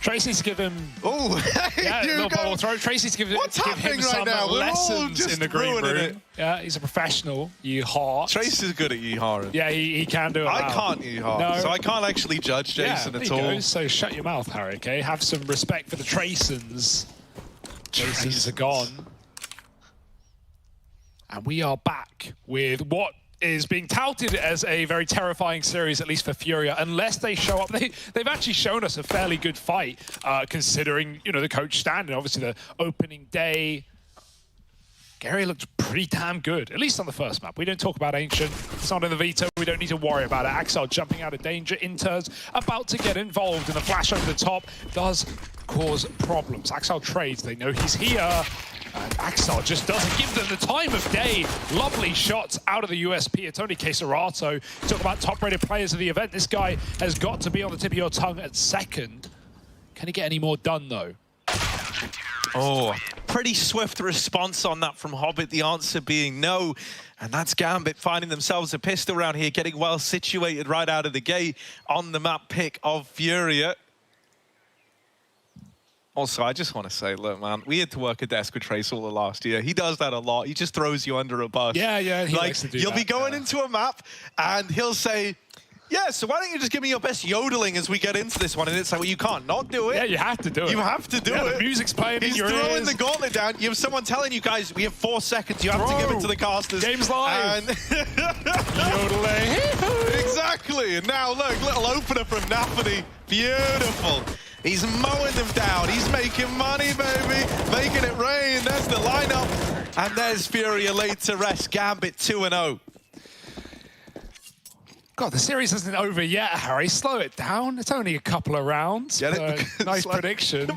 Trace needs to give him. Oh, yeah, little bubble throw. Trace needs to give him some lessons in the green room. Yeah, he's a professional. Yeehaw. Trace is good at yeehaw. Yeah, he can do it. I can't yeehaw, so I can't actually judge Jason at all. Go. So shut your mouth, Harry. Okay, have some respect for the Tracens. Tracens are gone, and we are back with what is being touted as a very terrifying series, at least for Furia, unless they show up. They've actually shown us a fairly good fight, considering, you know, the coach stand and obviously the opening day. Gary looked pretty damn good, at least on the first map. We don't talk about Ancient. It's not in the veto. We don't need to worry about it. Axel jumping out of danger. Inter's about to get involved, and the flash over the top does cause problems. Axel trades. They know he's here. And Axel just doesn't give them the time of day. Lovely shots out of the USP. It's only Keserato. Talk about top-rated players of the event. This guy has got to be on the tip of your tongue at second. Can he get any more done, though? Oh, pretty swift response on that from Hobbit. The answer being no. And that's Gambit finding themselves a pistol round here, getting well situated right out of the gate on the map pick of Furia. Also, I just want to say, look, man, we had to work a desk with Trace all the last year. He does that a lot. He just throws you under a bus. Yeah, he likes to do you'll that. Be going into a map, and he'll say, yeah, so why don't you just give me your best yodeling as we get into this one? And it's like, well, you can't not do it. Yeah, you have to do it. You have to do it. The music's playing in your ears. He's throwing the gauntlet down. You have someone telling you guys, we have 4 seconds. You have to give it to the casters. Game's live. And yodeling. Exactly. And now, look, little opener from Nafany. Beautiful. He's mowing them down. He's making money, baby. Making it rain. There's the lineup. And there's Furia laid to rest. Gambit 2-0. God, the series isn't over yet, Harry. Slow it down. It's only a couple of rounds. Get it? Nice prediction.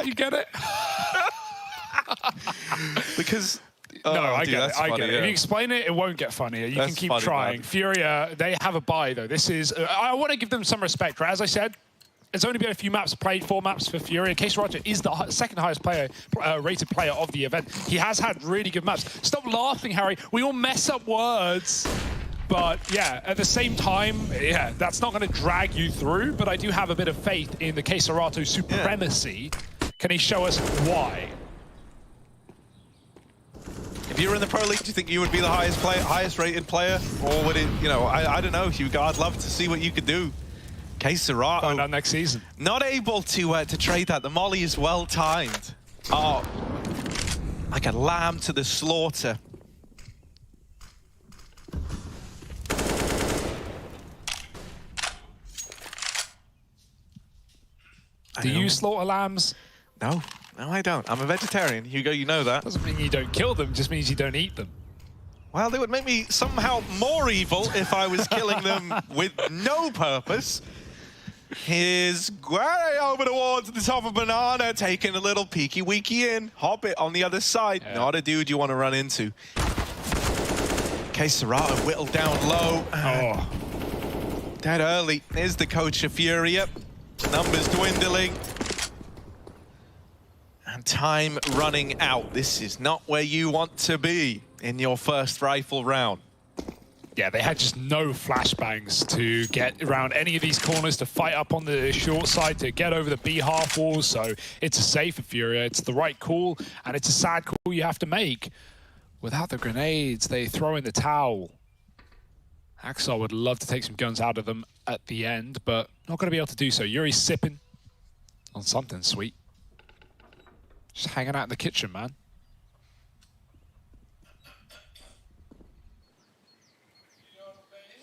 You get it? Because... No, I get it. Funny, I get it. Yeah. If you explain it, it won't get funnier. You can keep trying. Man. Furia, they have a bye, though. This is... I want to give them some respect, right? As I said, there's only been a few maps played, 4 maps for Furia. Keserato is the second highest rated player of the event. He has had really good maps. Stop laughing, Harry. We all mess up words. But yeah, at the same time, yeah, that's not going to drag you through. But I do have a bit of faith in the Keserato supremacy. Yeah. Can he show us why? If you were in the Pro League, do you think you would be the highest rated player? Or would it, you know, I don't know, Hugo. I'd love to see what you could do. Keserato. Find out next season. Not able to trade that. The molly is well timed. Oh, like a lamb to the slaughter. Do you slaughter lambs? No. No, I don't. I'm a vegetarian. Hugo, you know that. Doesn't mean you don't kill them, just means you don't eat them. Well, they would make me somehow more evil if I was killing them with no purpose. Here's Guare over towards the top of Banana, taking a little peeky-weeky in. Hobbit on the other side. Yeah. Not a dude you want to run into. Keserato whittled down low. Oh. Dead early. Here's the coach of Furia. Numbers dwindling. And time running out. This is not where you want to be in your first rifle round. Yeah, they had just no flashbangs to get around any of these corners, to fight up on the short side, to get over the B half walls. So it's a save for Furia. It's the right call, and it's a sad call you have to make. Without the grenades, they throw in the towel. Axel would love to take some guns out of them at the end, but not going to be able to do so. Yuri's sipping on something sweet. Just hanging out in the kitchen, man.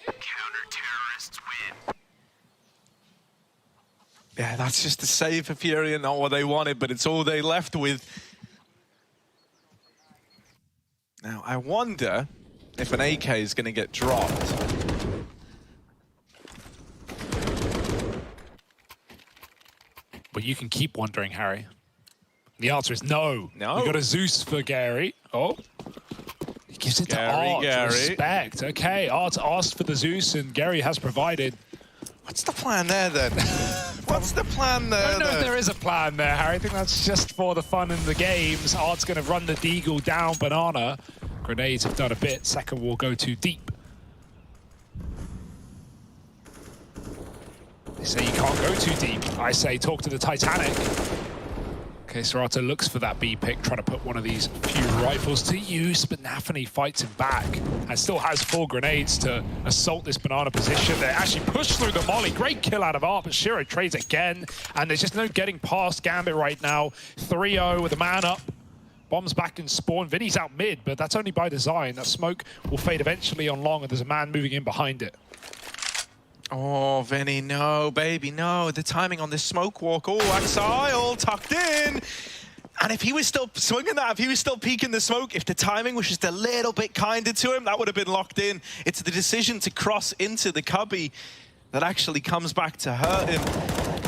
Counter-terrorists win. Yeah, that's just a save for Furia, not what they wanted, but it's all they left with. Now, I wonder if an AK is going to get dropped. But you can keep wondering, Harry. The answer is no. No. We got a Zeus for Gary. Oh. He gives it to Art. Gary. Respect. Okay, Art asked for the Zeus, and Gary has provided. What's the plan there, then? What's the plan there, I don't know if there is a plan there, Harry. I think that's just for the fun in the games. Art's going to run the Deagle down Banana. Grenades have done a bit. Second will go too deep. They say you can't go too deep. I say talk to the Titanic. Okay, Serato looks for that B pick, trying to put one of these few rifles to use, but Nafany fights him back and still has 4 grenades to assault this banana position. They actually push through the molly. Great kill out of Art, but Shiro trades again, and there's just no getting past Gambit right now. 3-0 with a man up. Bombs back in spawn. Vinny's out mid, but that's only by design. That smoke will fade eventually on long, and there's a man moving in behind it. Oh, Vinny, no, baby, no. The timing on this smoke walk. Oh, XI all tucked in. And if he was still swinging that, if he was still peeking the smoke, if the timing was just a little bit kinder to him, that would have been locked in. It's the decision to cross into the cubby that actually comes back to hurt him.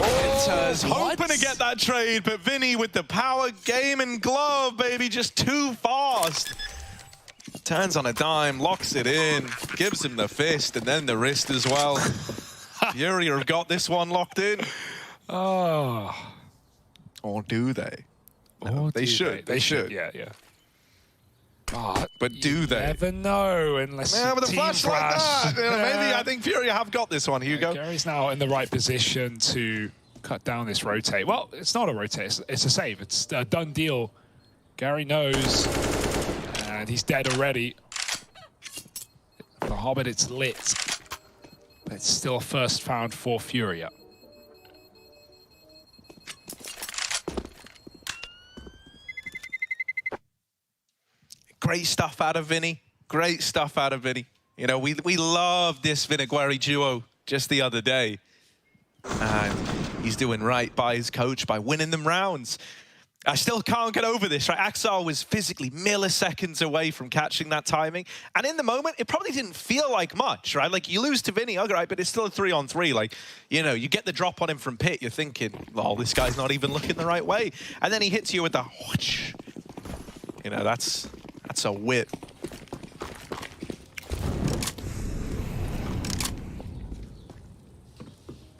Winters hoping to get that trade, but Vinny with the power, game and glove, baby, just too fast. Turns on a dime, locks it in, gives him the fist and then the wrist as well. Furia have got this one locked in. Oh. Or do they? No, Or they do should. They should. Yeah. But do they? Never know unless Yeah, with a team flash like that. Maybe I think Furia have got this one, Hugo. Gary's now in the right position to cut down this rotate. Well, it's not a rotate, it's a save. It's a done deal. Gary knows, and he's dead already. For Hobbit, it's lit. But it's still first found for Furia. Great stuff out of Vinny. Great stuff out of Vinny. You know, we loved this Vinigueri duo just the other day. And he's doing right by his coach by winning them rounds. I still can't get over this, right? Axel was physically milliseconds away from catching that timing. And in the moment, it probably didn't feel like much, right? Like, you lose to Vinny, okay, right, but it's still a 3-on-3. Like, you know, you get the drop on him from pit, you're thinking, oh, this guy's not even looking the right way. And then he hits you with the whoosh. You know, that's a whip.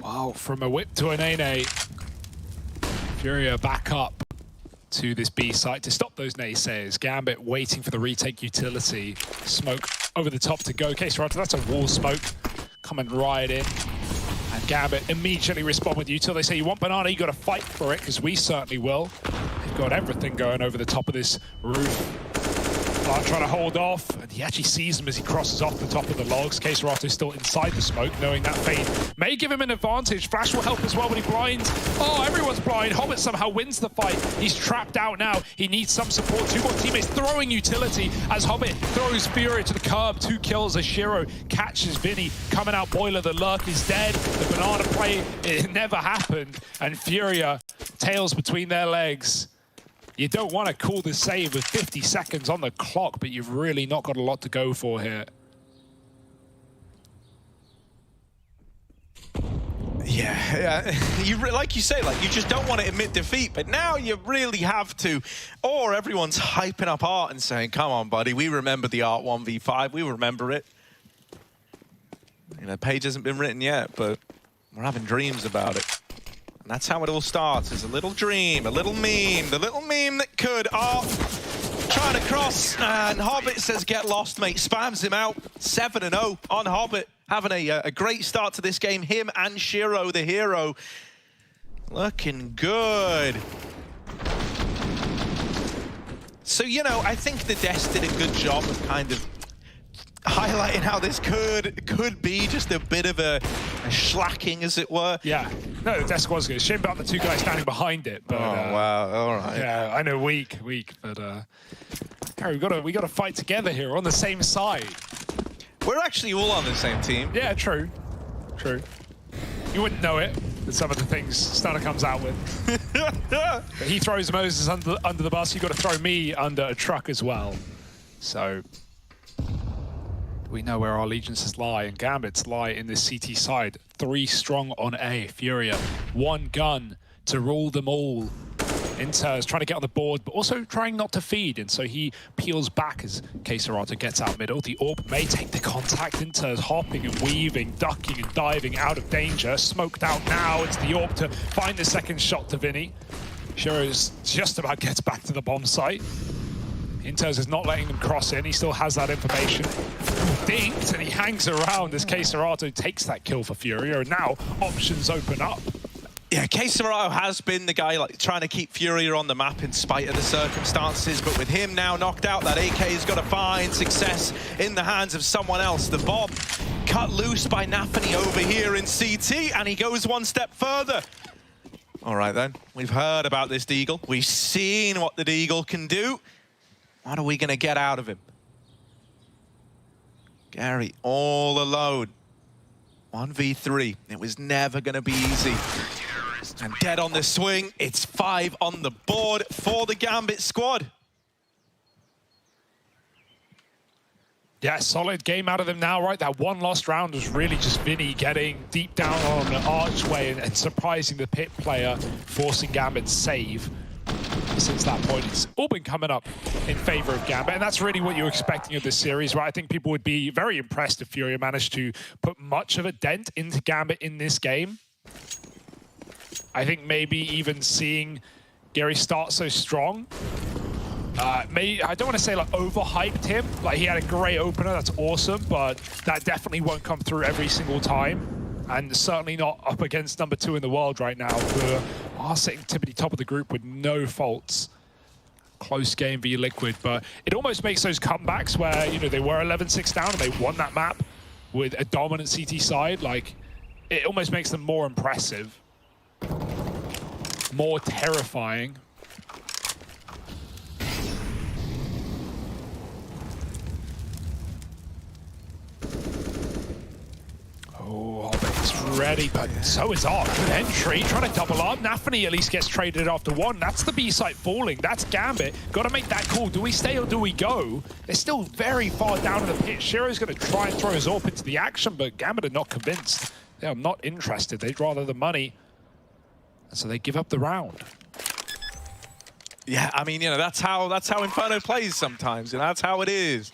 Wow, from a whip to an A-nay. Furia back up to this B site to stop those naysayers. Gambit waiting for the retake utility. Smoke over the top to go. Case Roger, that's a wall smoke coming right in. And Gambit immediately respond with util. They say, you want banana, you got to fight for it, because we certainly will. They've got everything going over the top of this roof. Trying to hold off, and he actually sees him as he crosses off the top of the logs. Keserato is still inside the smoke, knowing that fade may give him an advantage. Flash will help as well when he blinds. Oh, everyone's blind. Hobbit somehow wins the fight. He's trapped out now. He needs some support. 2 more teammates throwing utility as Hobbit throws Furia to the curb. 2 kills as Shiro catches Vinny. Coming out Boiler, the lurk is dead. The banana play, it never happened. And Furia, tails between their legs. You don't want to call this save with 50 seconds on the clock, but you've really not got a lot to go for here. Yeah. Like you say, like, you just don't want to admit defeat, but now you really have to. Or everyone's hyping up Art and saying, come on, buddy, we remember the Art 1v5, we remember it. You know, page hasn't been written yet, but we're having dreams about it. And that's how it all starts, is a little dream, a little meme, the little meme that could. Art trying to cross, and Hobbit says, get lost, mate. Spams him out, 7-0 on Hobbit. Having a great start to this game. Him and Shiro, the hero, looking good. So, you know, I think the Desk did a good job of kind of highlighting how this could be just a bit of a slacking, as it were. Yeah. No, the Desk was good. Shame about the 2 guys standing behind it. But, oh, wow. All right. Yeah, I know, weak. But, Gary, we got to fight together here. We're on the same side. We're actually all on the same team. Yeah, true. You wouldn't know it with some of the things Stunner comes out with. But he throws Moses under the bus. You've got to throw me under a truck as well. So we know where our allegiances lie, and Gambits lie in this CT side. 3 strong on A. Furia, 1 gun to rule them all. Inter is trying to get on the board, but also trying not to feed, and so he peels back as Keserato gets out middle. The AWP may take the contact. Inter is hopping and weaving, ducking and diving out of danger. Smoked out now. It's the AWP to find the second shot to Vinny. Shiro's just about gets back to the bomb site. Inters is not letting them cross in. He still has that information. Dinked, and he hangs around as K-Serato takes that kill for Furia, and now options open up. Yeah, K-Serato has been the guy like trying to keep Furia on the map in spite of the circumstances, but with him now knocked out, that AK has got to find success in the hands of someone else. The bomb cut loose by Nafany over here in CT, and he goes one step further. All right then, we've heard about this Deagle. We've seen what the Deagle can do. What are we gonna get out of him? Gary all alone. 1v3, it was never gonna be easy. And dead on the swing, it's 5 on the board for the Gambit squad. Yeah, solid game out of them now, right? That one lost round was really just Vinny getting deep down on the archway and surprising the pit player, forcing Gambit's save. Since that point, it's all been coming up in favor of Gambit, and that's really what you're expecting of this series, right? I think people would be very impressed if Furia managed to put much of a dent into Gambit in this game. I think maybe even seeing Gary start so strong, I don't want to say like overhyped him. Like, he had a great opener, that's awesome, but that definitely won't come through every single time. And certainly not up against number 2 in the world right now, who are sitting tippity top of the group with no faults. Close game via Liquid, but it almost makes those comebacks where, you know, they were 11-6 down and they won that map with a dominant CT side. Like, it almost makes them more impressive, more terrifying. Oh, Hobbit's ready, but so is Ark. Good entry, trying to double up. Nafany at least gets traded after one. That's the B site falling. That's Gambit. Got to make that call. Do we stay or do we go? They're still very far down in the pit. Shiro's going to try and throw his AWP into the action, but Gambit are not convinced. They are not interested. They'd rather the money. And so they give up the round. Yeah, I mean, you know, that's how Inferno plays sometimes. You know, that's how it is.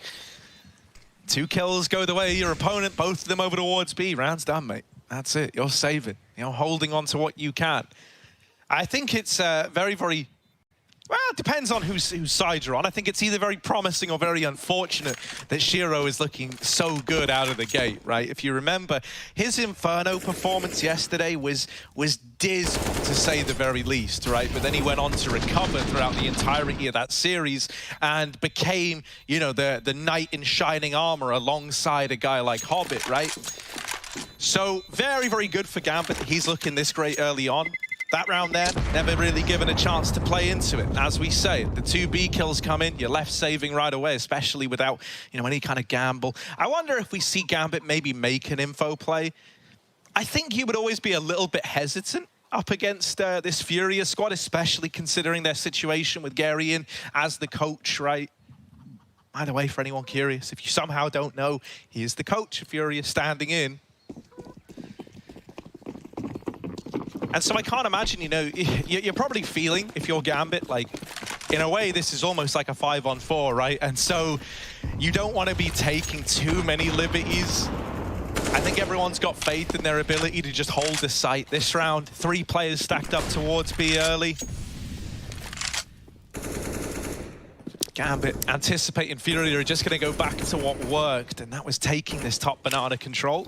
2 kills go the way of your opponent, both of them over towards B. Round's done, mate. That's it. You're saving. You're holding on to what you can. I think it's very, very... Well, it depends on whose side you're on. I think it's either very promising or very unfortunate that Shiro is looking so good out of the gate, right? If you remember, his Inferno performance yesterday was dismal, to say the very least, right? But then he went on to recover throughout the entirety of that series and became, you know, the knight in shining armor alongside a guy like Hobbit, right? So very, very good for Gambit that he's looking this great early on. That round there, never really given a chance to play into it. As we say, the 2 B kills come in, you're left saving right away, especially without, you know, any kind of gamble. I wonder if we see Gambit maybe make an info play. I think he would always be a little bit hesitant up against this Furia squad, especially considering their situation with Gary in as the coach, right? By the way, for anyone curious, if you somehow don't know, he is the coach of Furia standing in. And so I can't imagine, you know, you're probably feeling, if you're Gambit, like, in a way, this is almost like a 5-on-4, right? And so you don't want to be taking too many liberties. I think everyone's got faith in their ability to just hold the site this round. 3 players stacked up towards B early. Gambit anticipating Furia are just going to go back to what worked, and that was taking this top banana control.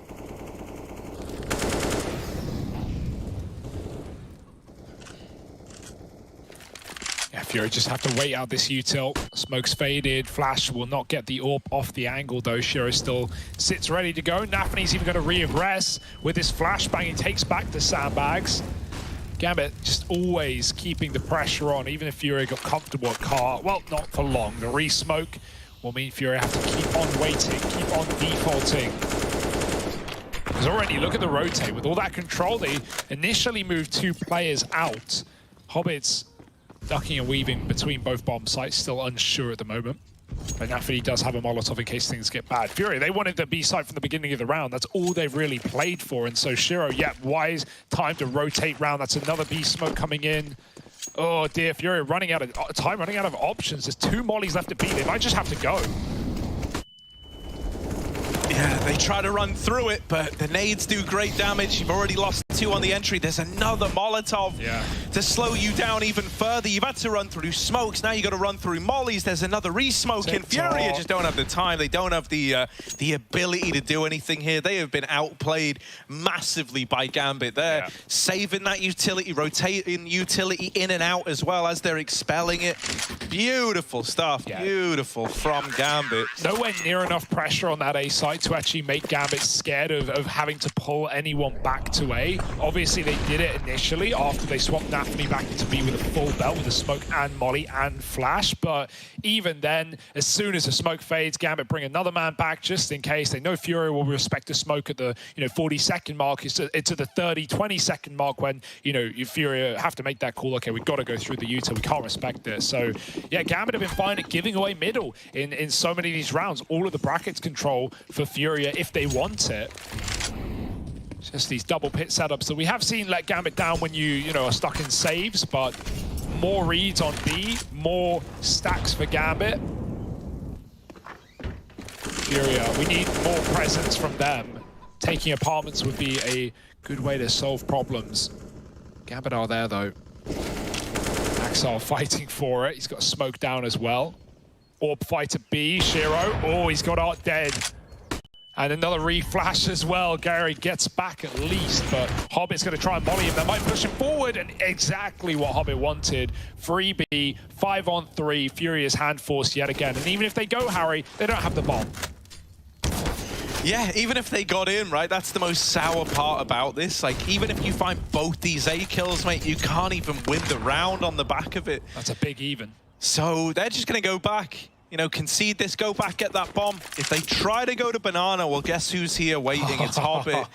Yeah, Fury just have to wait out this util. Smoke's faded. Flash will not get the AWP off the angle, though. Shiro still sits ready to go. Nafany's even going to re-aggress with his flashbang. He takes back the sandbags. Gambit just always keeping the pressure on, even if Fury got comfortable at car. Well, not for long. The re-smoke will mean Fury have to keep on waiting, keep on defaulting. Because already, look at the rotate. With all that control, they initially moved 2 players out. Hobbit's ducking and weaving between both bomb sites, still unsure at the moment. But Nafany does have a Molotov in case things get bad. Fury, they wanted the B site from the beginning of the round. That's all they've really played for. And so Shiro, yeah, wise time to rotate round. That's another B smoke coming in. Oh dear, Fury running out of time, running out of options. There's 2 mollies left to beat. They might just have to go. Yeah, they try to run through it, but the nades do great damage. You've already lost 2 on the entry. There's another Molotov to slow you down even further. You've had to run through smokes. Now you got to run through mollies. There's another re-smoke in. Furia just don't have the time. They don't have the ability to do anything here. They have been outplayed massively by Gambit. They're saving that utility, rotating utility in and out as well as they're expelling it. Beautiful stuff. Beautiful from Gambit. Nowhere near enough pressure on that A side to actually make Gambit scared of having to pull anyone back to A. Obviously, they did it initially after they swapped Nafany back into B with a full belt with a smoke and molly and flash. But even then, as soon as the smoke fades, Gambit bring another man back just in case. They know Furia will respect the smoke at the 40-second mark. It's at the 30, 20-second mark when you Furia have to make that call. Okay, we've got to go through the util. We can't respect this. So yeah, Gambit have been fine at giving away middle in so many of these rounds. All of the brackets control for Furia if they want it. Just these double pit setups that we have seen let Gambit down when you are stuck in saves, but more reads on B, more stacks for Gambit. Furia, we need more presence from them. Taking apartments would be a good way to solve problems. Gambit are there though. Axel fighting for it. He's got smoke down as well. Orb fighter B, Shiro. Oh, he's got Art dead. And another re-flash as well. Gary gets back at least, but Hobbit's going to try and molly him. That might push him forward, and exactly what Hobbit wanted. 3B, 5-on-3, Furia's hand forced yet again. And even if they go, Harry, they don't have the bomb. Yeah, even if they got in, right, that's the most sour part about this. Like, even if you find both these A kills, mate, you can't even win the round on the back of it. That's a big even. So they're just going to go back. Concede this, go back, get that bomb. If they try to go to Banana, well, guess who's here waiting? It's Hobbit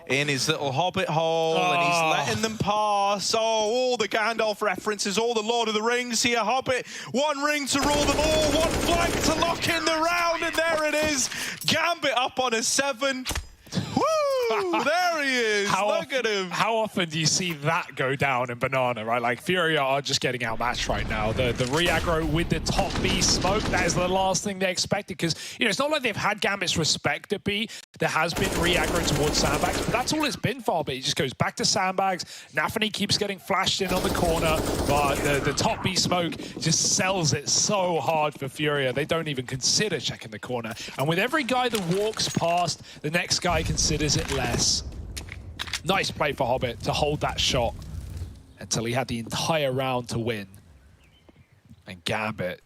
in his little Hobbit hole, and he's letting them pass. Oh, all the Gandalf references, all the Lord of the Rings here. Hobbit, one ring to rule them all, one flank to lock in the round, and there it is. Gambit up on a 7. Woo! There he is. Look at him. How often do you see that go down in Banana, right? Like, Furia are just getting outmatched right now. The re-aggro with the top B smoke, that is the last thing they expected. Because, it's not like they've had Gambit's respect at B. There has been re-aggro towards Sandbags, but that's all it's been for Hobbit. He just goes back to Sandbags. Nafany keeps getting flashed in on the corner, but the top B smoke just sells it so hard for Furia. They don't even consider checking the corner. And with every guy that walks past, the next guy considers it less. Nice play for Hobbit to hold that shot until he had the entire round to win. And Gambit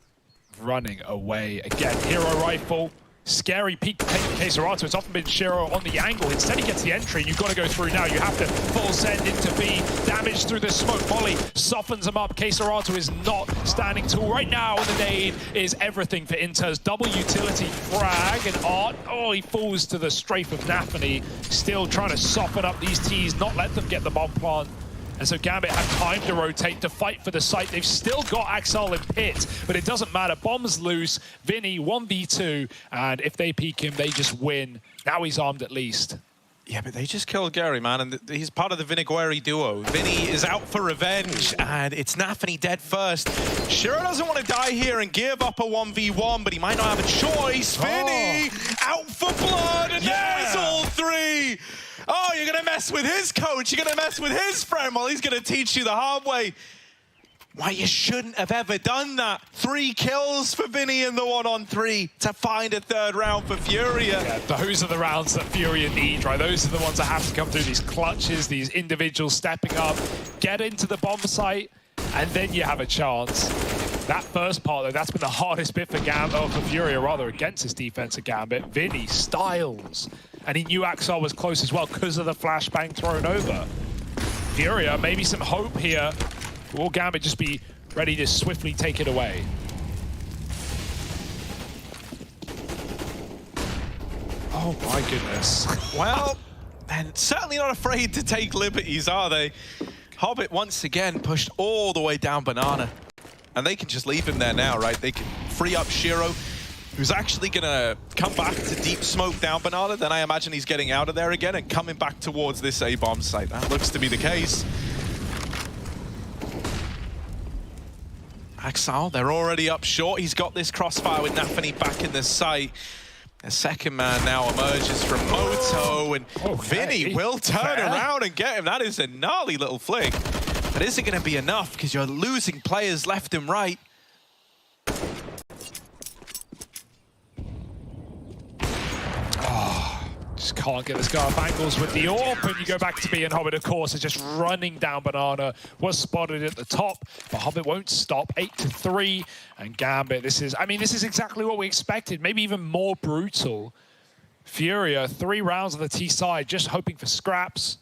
running away again. Hero rifle. Scary peek Keserato. It's often been Shiro on the angle. Instead, he gets the entry. You've got to go through now. You have to full send into B. Damage through the smoke volley. Softens him up. Keserato is not standing tall right now. And the nade is everything for Inter's double utility frag. And Art, oh, he falls to the strafe of Nafany. Still trying to soften up these T's, not let them get the bomb plant. And so Gambit had time to rotate, to fight for the site. They've still got Axel in pit, but it doesn't matter. Bomb's loose. Vinny, 1v2, and if they peek him, they just win. Now he's armed at least. Yeah, but they just killed Gary, man, and he's part of the Vinigueri duo. Vinny is out for revenge, and it's Nafany dead first. Shiro doesn't want to die here and give up a 1v1, but he might not have a choice. Vinny out for blood, and there's all 3. Oh, you're going to mess with his coach. You're going to mess with his friend. Well, he's going to teach you the hard way. Why you shouldn't have ever done that. 3 kills for Vinny in the 1-on-3 to find a 3rd round for Furia. Yeah, those are the rounds that Furia need, right? Those are the ones that have to come through these clutches, these individuals stepping up, get into the bomb site, and then you have a chance. That first part, though, that's been the hardest bit for Furia, rather, against his defense at Gambit. Vinny styles. And he knew Axel was close as well because of the flashbang thrown over. Furia, maybe some hope here. Will Gambit just be ready to swiftly take it away? Oh my goodness. Well, and certainly not afraid to take liberties, are they? Hobbit once again pushed all the way down Banana. And they can just leave him there now, right? They can free up Shiro, who's actually going to come back to deep smoke down Banana. Then I imagine he's getting out of there again and coming back towards this A-bomb site. That looks to be the case. Axel, they're already up short. He's got this crossfire with Nafany back in the site. A second man now emerges from Moto, and Vinny will turn around and get him. That is a gnarly little flick. But is it going to be enough? Because you're losing players left and right. Just can't get the Scarf angles with the AWP, and you go back to B, and Hobbit, of course, is just running down Banana. Was spotted at the top, but Hobbit won't stop. 8-3, and Gambit, this is exactly what we expected, maybe even more brutal. Furia, 3 rounds on the T side, just hoping for scraps.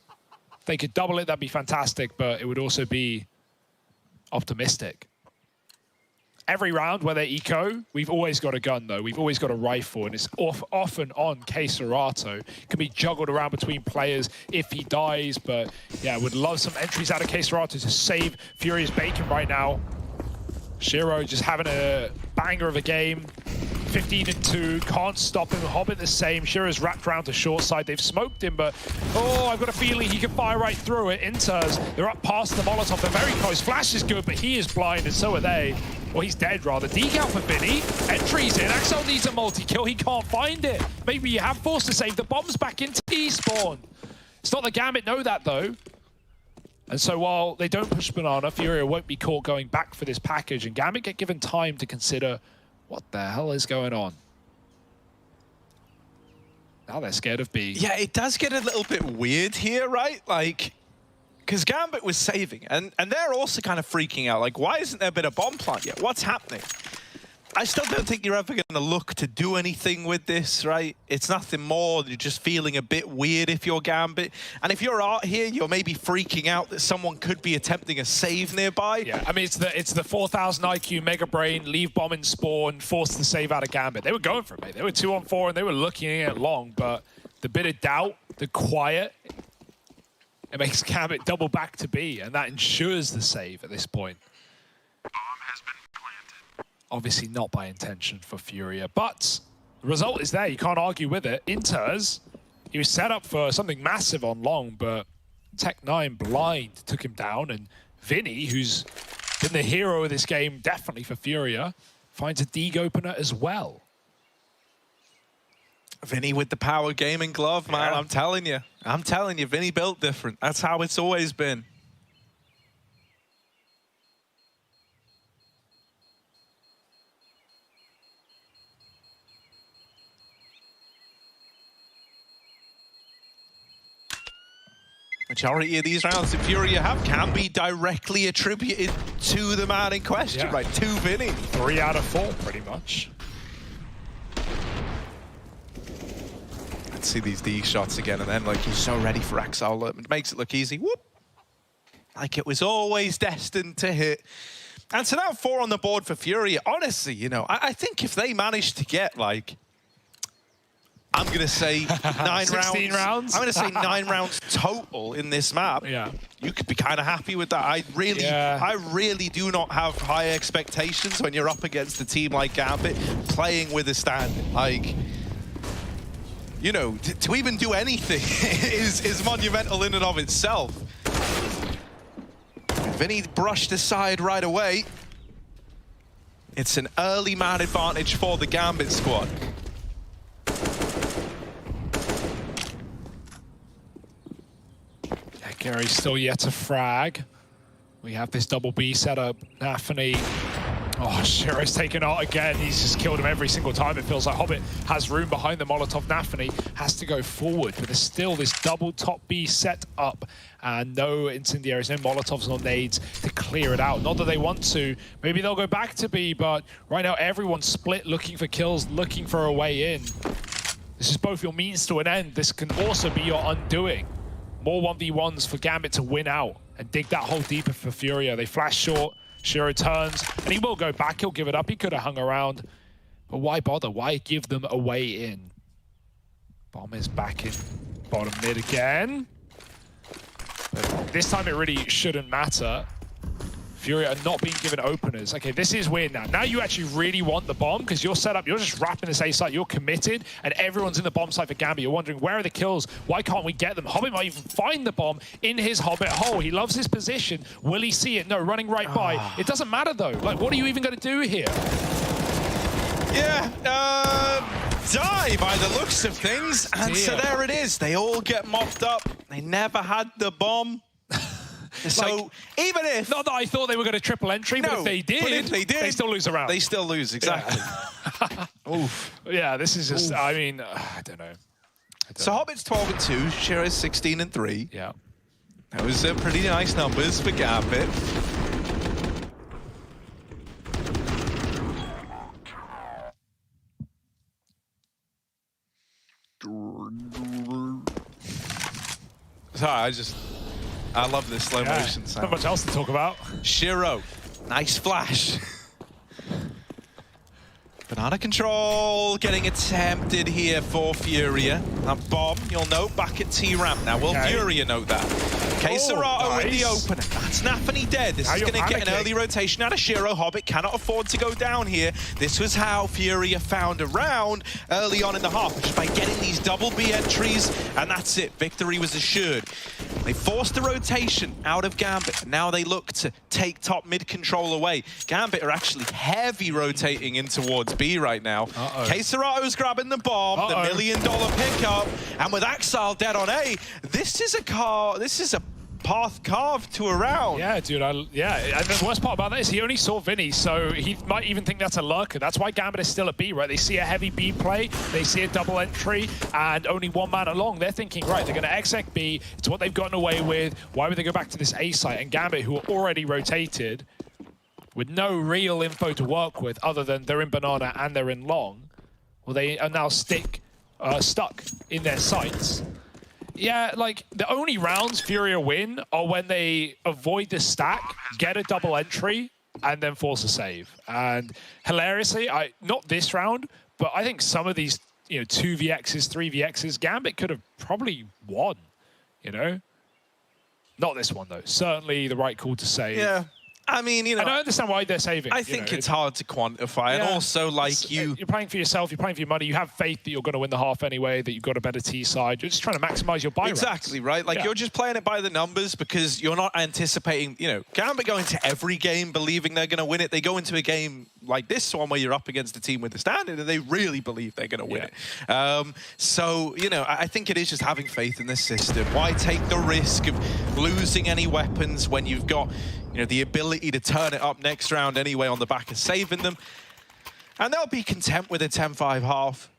If they could double it, that'd be fantastic, but it would also be optimistic. Every round where they eco, we've always got a gun, though. We've always got a rifle, and it's often on K-Serato. Can be juggled around between players if he dies, but yeah, would love some entries out of K-Serato to save Furia's bacon right now. Shiro just having a banger of a game. 15-2, can't stop him. Hobbit the same. Shiro's wrapped around to short side. They've smoked him, but I've got a feeling he can fire right through it. Inters, they're up past the Molotov. They're very close. Flash is good, but he is blind, and so are they. Well, he's dead, rather. Decal for Vinny. Entries in. Axel needs a multi-kill. He can't find it. Maybe you have forced to save. The bomb's back into T-spawn. It's not the Gambit know that, though. And so while they don't push Banana, Furia won't be caught going back for this package, and Gambit get given time to consider what the hell is going on. Now they're scared of B. Yeah, it does get a little bit weird here, right? Like, because Gambit was saving, and they're also kind of freaking out. Like, why isn't there been a bomb plant yet? What's happening? I still don't think you're ever going to look to do anything with this, right? It's nothing more. You're just feeling a bit weird if you're Gambit. And if you're out here, you're maybe freaking out that someone could be attempting a save nearby. Yeah, I mean, it's the 4,000 IQ Mega Brain, leave bomb in spawn, force the save out of Gambit. They were going for it, mate. They were 2-on-4, and they were looking at it long, but the bit of doubt, the quiet, it makes Gambit double back to B, and that ensures the save at this point. Bomb has been planted. Obviously not by intention for Furia, but the result is there. You can't argue with it. Inters, he was set up for something massive on long, but Tech9 blind took him down, and Vinny, who's been the hero of this game, definitely for Furia, finds a dig opener as well. Vinny with the power gaming glove, man. Yeah. I'm telling you, Vinny built different. That's how it's always been. Majority of these rounds that Furia have can be directly attributed to the man in question, right? To Vinny. 3 out of 4, pretty much. Let's see these D shots again, and then like he's so ready for Axel. It makes it look easy. Whoop! Like it was always destined to hit. And so now 4 on the board for Furia. Honestly, you know, I think if they manage to get like, I'm gonna say 9 16 rounds. I'm gonna say 9 rounds total in this map. Yeah, you could be kind of happy with that. I really do not have high expectations when you're up against a team like Gambit playing with a standard. Like, you know, to even do anything is monumental in and of itself. Vinny brushed aside right away. It's an early man advantage for the Gambit squad. Yeah, Gary's still yet to frag. We have this double B setup. Nafany. Oh, Shiro's taken out again. He's just killed him every single time. It feels like Hobbit has room behind the Molotov. Nafany has to go forward, but there's still this double top B set up and no incendiaries, no Molotovs, no nades to clear it out. Not that they want to. Maybe they'll go back to B, but right now everyone's split, looking for kills, looking for a way in. This is both your means to an end. This can also be your undoing. More 1v1s for Gambit to win out and dig that hole deeper for Furia. They flash short. Shiro turns, and he will go back. He'll give it up. He could have hung around. But why bother? Why give them a way in? Bomb is back in bottom mid again. But this time it really shouldn't matter. Furia are not being given openers. Okay, this is weird now. Now you actually really want the bomb because you're set up, you're just wrapping this A site, you're committed, and everyone's in the bomb site for Gambit. You're wondering, where are the kills? Why can't we get them? Hobbit might even find the bomb in his Hobbit hole. He loves his position. Will he see it? No, running right by. It doesn't matter though. Like, what are you even going to do here? Yeah, die by the looks of things. And so there it is. They all get mopped up. They never had the bomb. So Like, even if... Not that I thought they were going to triple entry, but if they did, they still lose a round. They still lose, exactly. Yeah. Oof. Yeah, this is just, I mean, I don't know. So Hobbit's 12-2, Shiro's 16-3. Yeah. Those are pretty nice numbers for Gambit. Sorry, I love this slow motion sound. Not much else to talk about. Shiro, nice flash. Banana control getting attempted here for Furia. That bomb, you'll note, back at T-ramp now. Will Furia note that? Serato in the opener. That's Nafany dead. This is going to get an early rotation out of Shiro. Hobbit cannot afford to go down here. This was how Furia found a round early on in the half, just by getting these double B entries, and that's it. Victory was assured. They forced the rotation out of Gambit, and now they look to take top mid control away. Gambit are actually heavy rotating in towards B right now. Serato's grabbing the bomb, the $1 million pickup, and with Axile dead on A, this is a path carved to a round. Yeah, dude, and the worst part about that is he only saw Vinny, so he might even think that's a lurker. That's why Gambit is still at B, right? They see a heavy B play, they see a double entry, and only one man along. They're thinking, right, they're going to exec B. It's what they've gotten away with. Why would they go back to this A site? And Gambit, who are already rotated, with no real info to work with other than they're in banana and they're in long, well, they are now stuck in their sights. Yeah, like, the only rounds Furia win are when they avoid the stack, get a double entry, and then force a save. And hilariously, not this round, but I think some of these, 2vx's, 3vx's, Gambit could have probably won, Not this one, though. Certainly the right call to save. Yeah. I mean, I don't understand why they're saving. I think it's hard to quantify, and also, like, you're playing for yourself, you're playing for your money, you have faith that you're going to win the half anyway, that you've got a better T side. You're just trying to maximize your buy Exactly, right? Like, you're just playing it by the numbers because you're not anticipating, Gambit go into every game believing they're going to win it. They go into a game like this one where you're up against a team with a standard and they really believe they're going to win it. So, I think it is just having faith in this system. Why take the risk of losing any weapons when you've got, the ability to turn it up next round anyway on the back of saving them? And they'll be content with a 10-5 half.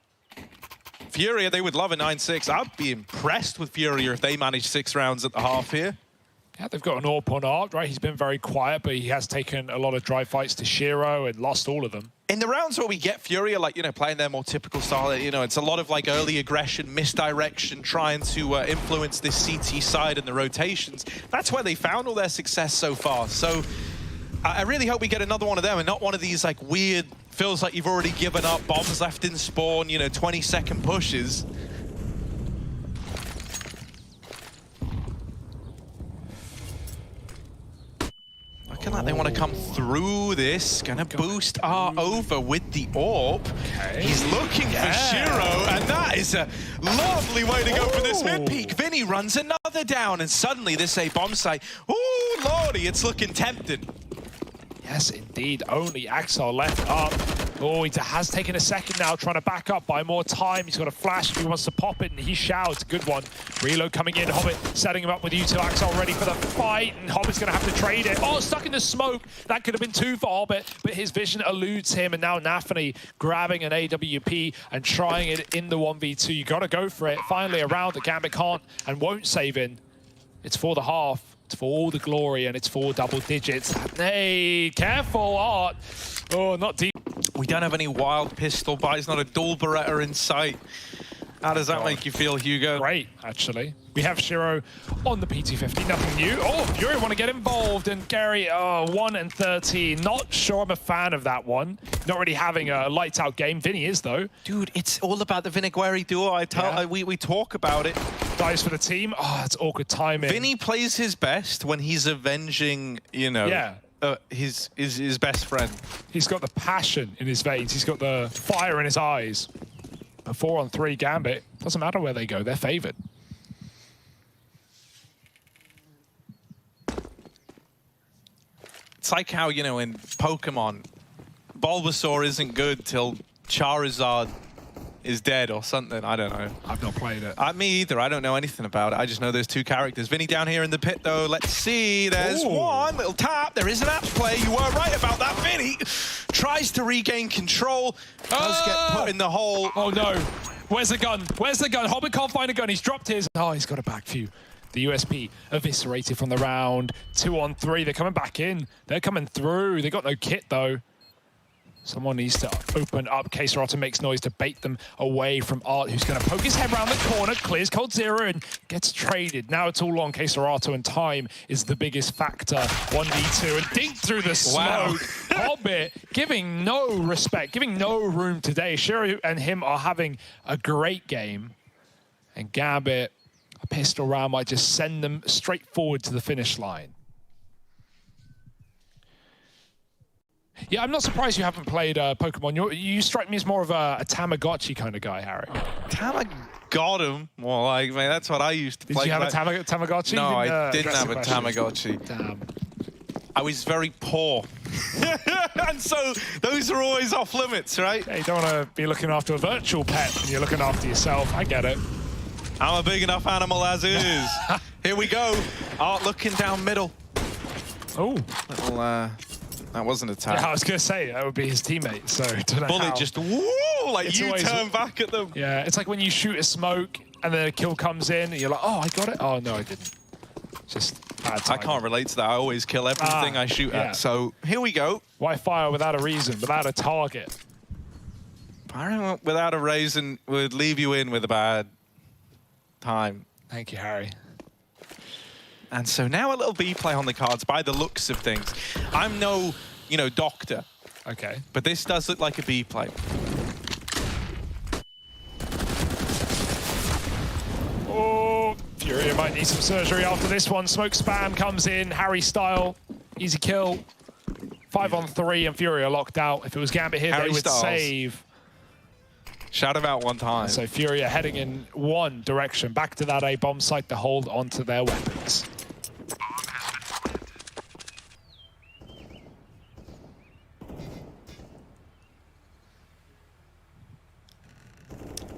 Furia, they would love a 9-6. I'd be impressed with Furia if they manage 6 rounds at the half here. Yeah, they've got an AWP on Art, right? He's been very quiet, but he has taken a lot of dry fights to Shiro and lost all of them. In the rounds where we get Furia, like, playing their more typical style, it's a lot of, like, early aggression, misdirection, trying to influence this CT side and the rotations. That's where they found all their success so far. So I really hope we get another one of them and not one of these, like, weird, feels like you've already given up, bombs left in spawn, 20-second pushes. Looking like they want to come through this. Gonna boost R over with the AWP. Okay. He's looking for Shiro, and that is a lovely way to go for this mid-peak. Vinny runs another down, and suddenly this A bomb site. Ooh, lordy, it's looking tempting. Yes, indeed. Only Axel left up. Oh, he has taken a second now, trying to back up, buy more time. He's got a flash if he wants to pop it, and he shouts. Good one. Reload coming in. Hobbit setting him up with U2. Axel ready for the fight, and Hobbit's going to have to trade it. Oh, stuck in the smoke. That could have been 2 for Hobbit, but his vision eludes him, and now Nafany grabbing an AWP and trying it in the 1v2. You got to go for it. Finally, a round that Gambit can't and won't save in. It's for the half. It's for all the glory, and it's for double digits. Hey, careful, Art. Oh, not deep. We don't have any wild pistol buys, not a dual Beretta in sight. How does that make you feel, Hugo? Great, actually. We have Shiro on the PT50, nothing new. Oh, Furia want to get involved, and Gary, 1 and 13. Not sure I'm a fan of that one. Not really having a lights-out game. Vinny is, though. Dude, it's all about the Vinny-Guerri duo. We talk about it. Dies for the team. Oh, it's awkward timing. Vinny plays his best when he's avenging, his best friend. He's got the passion in his veins. He's got the fire in his eyes. A 4-on-3 Gambit. Doesn't matter where they go. They're favored. It's like how, in Pokemon, Bulbasaur isn't good till Charizard, is dead or something. I don't know. I've not played it. Me either. I don't know anything about it. I just know there's two characters. Vinny down here in the pit, though. Let's see. There's one little tap. There is an app play. You were right about that. Vinny tries to regain control. Does get put in the hole. Oh, no. Where's the gun? Where's the gun? Hobbit can't find a gun. He's dropped his. Oh, he's got a back view. The USP eviscerated from the round. 2 on 3. They're coming back in. They're coming through. They got no kit, though. Someone needs to open up. K-Serrato makes noise to bait them away from Art, who's going to poke his head around the corner, clears Cold Zero, and gets traded. Now it's all on K-Serrato, and time is the biggest factor. 1v2, and dink through the smoke. Wow. Hobbit giving no respect, giving no room today. Shiro and him are having a great game. And Gambit, a pistol round might just send them straight forward to the finish line. Yeah, I'm not surprised you haven't played Pokemon. You strike me as more of a Tamagotchi kind of guy, Harry. Got him. Well, like, man, that's what I used to play. Did you have a Tamagotchi? No, I didn't have a Tamagotchi. Damn. I was very poor. And so those are always off limits, right? Yeah, you don't want to be looking after a virtual pet and you're looking after yourself. I get it. I'm a big enough animal as is. Here we go. Art looking down middle. Oh. Little, that wasn't a tap. Yeah, I was going to say, that would be his teammate, so I don't know Bullet how. just, woo, like It's you always- turn back at them. Yeah, it's like when you shoot a smoke and then a kill comes in and you're like, oh, I got it. Oh, no, I didn't. Just bad I timing. can't relate to that. I always kill everything I shoot yeah. at. So here we go. Why fire without a reason, without a target? Firing without a reason would leave you in with a bad time. Thank you, Harry. And so now a little B play on the cards by the looks of things. I'm no, doctor, Okay. but this does look like a B play. Oh, Furia might need some surgery after this one. Smoke spam comes in, Harry style, easy kill. 5 on 3 and Furia locked out. If it was Gambit here, Harry they would Styles. save. Shout him out one time. So Furia heading in one direction, back to that A bomb site to hold onto their weapons. Bomb has been planted.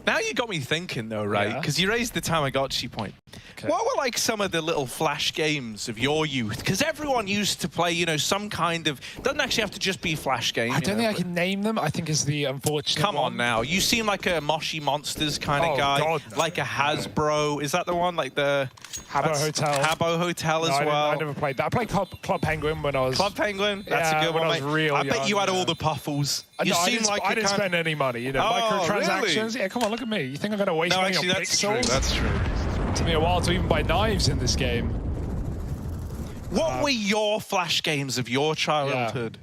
Now you got me thinking though, right? Yeah. Because you raised the Tamagotchi point. Okay. What were like some of the little flash games of your youth? Because everyone used to play, some kind of, doesn't actually have to just be flash game. I don't think I can name them. I think is the unfortunate Come one. on now. You seem like a Moshi Monsters kind of Oh, guy. God, no. Like a Hasbro. Is that the one? Like the Habbo Hotel. Habbo Hotel No, as well. I never played that. I played Club Penguin when I was... Club Penguin. That's Yeah, a good when one. I was mate. real I bet young, you had all yeah. the puffles. You No, I seem didn't, like I a didn't kind spend any money, Oh, microtransactions. really? Yeah, come on, look at me. You think I'm going to waste No, money actually, on that's true. pixels? That's true. It took me a while to even buy knives in this game. What were your flash games of your childhood?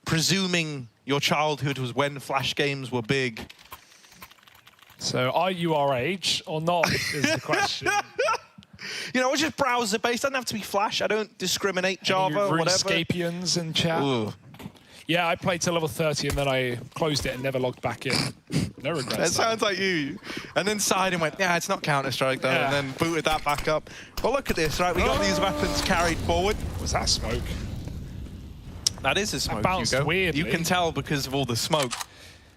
Presuming your childhood was when flash games were big. So are you our age or not is the question. It's just browser-based. Doesn't have to be Flash. I don't discriminate. Java, Any whatever. RuneScapians in chat? Ooh. Yeah, I played to level 30 and then I closed it and never logged back in. No regrets. That sounds like you. And then sighed and went, yeah, it's not Counter-Strike, though. Yeah. And then booted that back up. Well, look at this, right? We got these weapons carried forward. Was that smoke? That is a smoke, bounced Hugo. weirdly. You can tell because of all the smoke.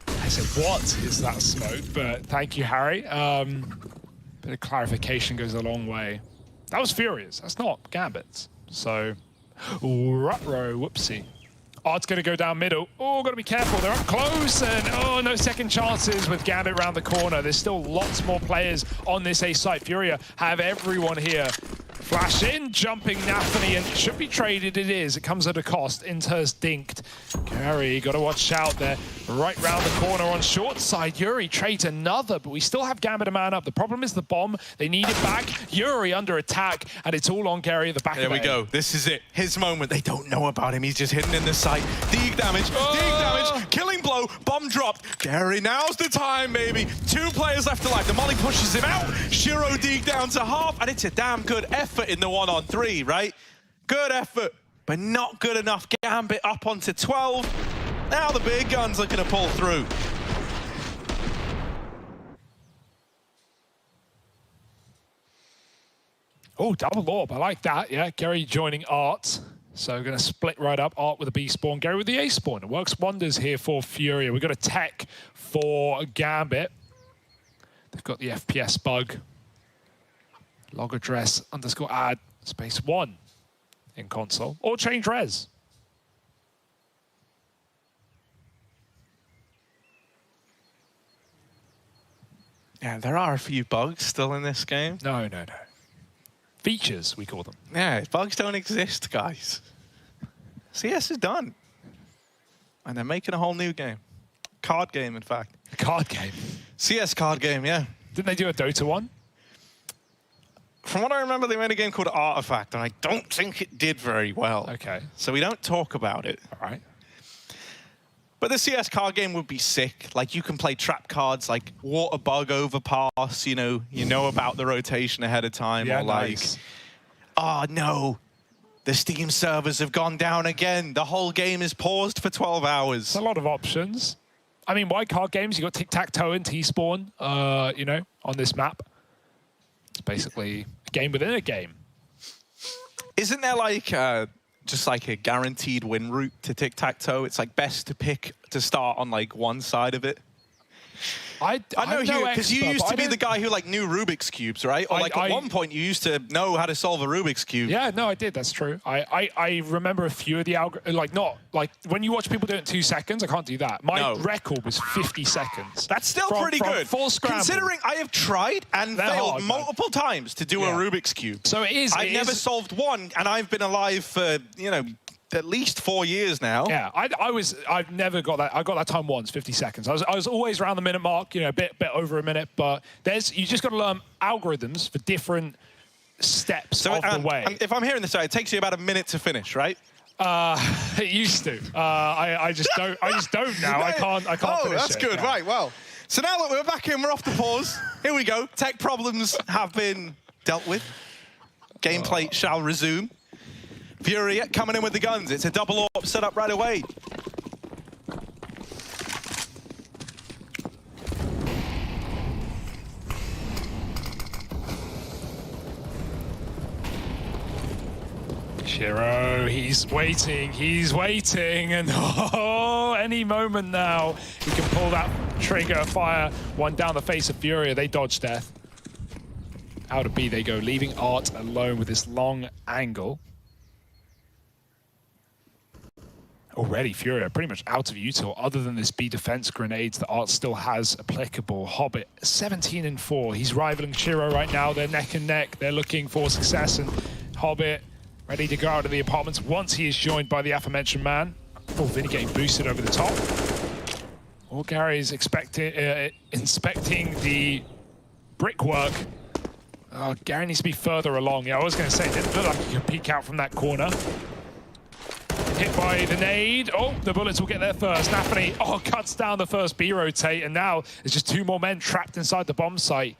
I said, what is that smoke? But thank you, Harry. Bit of clarification goes a long way. That was Furious. That's not Gambit. So, ruh-roh, whoopsie. Art's going to go down middle. Oh, got to be careful. They're up close. And, oh, no second chances with Gambit round the corner. There's still lots more players on this A site. Furia have everyone here. Flash in, jumping Nafany, and it should be traded. It is. It comes at a cost. Inter's dinked. Curry, got to watch out there. Right round the corner on short side. Yuri trades another, but we still have Gambit a man up. The problem is the bomb. They need it back. Yuri under attack, and it's all on Gary at the back There of we A. go. This is it. His moment. They don't know about him. He's just hidden in the sight. Dig damage. Oh! Dig damage. Killing blow. Bomb dropped. Gary, now's the time, baby. 2 players left alive. The molly pushes him out. Shiro dig down to half, and it's a damn good effort in the 1-on-3, right? Good effort, but not good enough. Gambit up onto 12. Now the big guns looking to pull through. Oh, double orb. I like that. Yeah, Gary joining Art. So going to split right up. Art with a B spawn, Gary with the A spawn. It works wonders here for Furia. We've got a tech for Gambit. They've got the FPS bug. Log address _add space 1 in console. Or change res. Yeah, there are a few bugs still in this game. No. Features, we call them. Yeah, bugs don't exist, guys. CS is done. And they're making a whole new game. Card game, in fact. A card game. CS card game, yeah. Didn't they do a Dota one? From what I remember, they made a game called Artifact, and I don't think it did very well. Okay. So we don't talk about it. All right. But the CS card game would be sick. Like, you can play trap cards like Water Bug Overpass, you know about the rotation ahead of time. Yeah, or like, nice. oh no, the Steam servers have gone down again. The whole game is paused for 12 hours. It's a lot of options. I mean, why card games? You got tic-tac-toe and T-spawn, you know, on this map. It's basically a game within a game. Isn't there like just like a guaranteed win route to tic-tac-toe? It's like best to pick to start on like one side of it. I know you, because you used to be the guy who like knew Rubik's Cubes, right? Or like at one point you used to know how to solve a Rubik's Cube. Yeah, no, I did. That's true. I remember a few of the like not like when you watch people do it in 2 seconds. I can't do that. My record was 50 seconds. That's still pretty good. Full scramble. Considering I have tried and failed hard, multiple times to do a Rubik's Cube. So it is. I've never solved one, and I've been alive for, you know, at least 4 years now. Yeah, I've never got that. I got that time once, 50 seconds. I was always around the minute mark, you know, a bit over a minute. But you just got to learn algorithms for different steps of the way. If I'm hearing this right, it takes you about a minute to finish, right? It used to. I just don't now. I can't. Oh, finish that's it. good. Yeah. Right. Well, so now that we're back in, we're off the pause. Here we go. Tech problems have been dealt with. Gameplay shall resume. Furia coming in with the guns. It's a double AWP set up right away. Shiro, he's waiting, and any moment now he can pull that trigger, fire one down the face of Furia. They dodge death. Out of B they go, leaving Art alone with this long angle. Already Furia pretty much out of util other than this B defense grenades that Art still has applicable. Hobbit 17 and 4. He's rivaling Shiro right now. They're neck and neck. They're looking for success, and Hobbit ready to go out of the apartments once he is joined by the aforementioned man. Oh, Vinny getting boosted over the top. Or Gary's inspecting the brickwork. Oh, Gary needs to be further along. Yeah, I was going to say, it didn't look like he could peek out from that corner. Hit by the nade. Oh, the bullets will get there first. Nafany, cuts down the first B rotate, and now there's just 2 more men trapped inside the bomb site.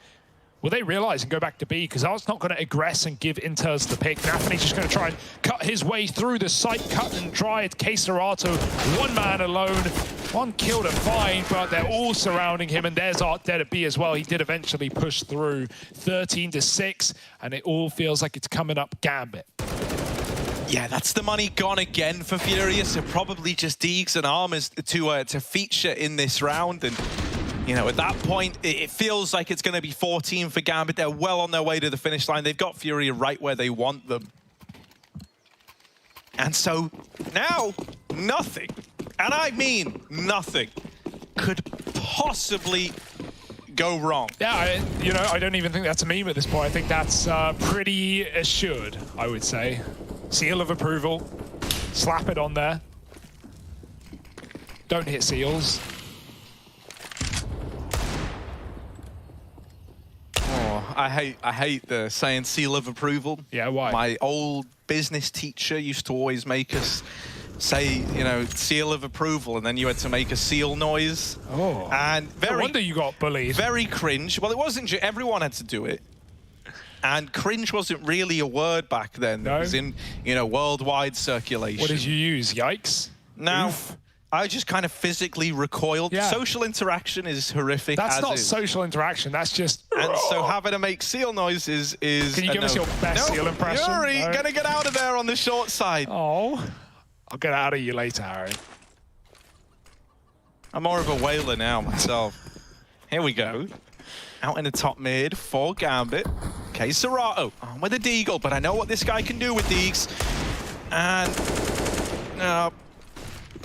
Will they realize and go back to B? Because Art's not going to aggress and give Inters the pick. Nafany's just going to try and cut his way through the site, cut and dry. It's Keserato, 1 man alone. 1 kill to find, but they're all surrounding him, and there's Art dead at B as well. He did eventually push through 13 to 6, and it all feels like it's coming up Gambit. Yeah, that's the money gone again for Furia, so probably just Deegs and Armors to feature in this round. And, you know, at that point, it feels like it's going to be 14 for Gambit. They're well on their way to the finish line. They've got Furia right where they want them. And so now, nothing, and I mean nothing, could possibly go wrong. Yeah, I don't even think that's a meme at this point. I think that's pretty assured, I would say. Seal of approval. Slap it on there. Don't hit seals. Oh, I hate the saying seal of approval. Yeah, why? My old business teacher used to always make us say, you know, seal of approval, and then you had to make a seal noise. Oh. And No wonder you got bullied. Very cringe. Well, it wasn't. Everyone had to do it. And cringe wasn't really a word back then. No? It was in, you know, worldwide circulation. What did you use? Yikes? Now, Oof. I just kind of physically recoiled. Yeah. Social interaction is horrific. That's as not is. social interaction. That's just. And so having to make seal noises is. Can you give us your best seal impression? Yuri, No. gonna get out of there on the short side. Oh, I'll get out of you later, Harry. I'm more of a whaler now myself. Here we go. Out in the top mid for Gambit. Okay, Serato on with a deagle, but I know what this guy can do with Deags. And I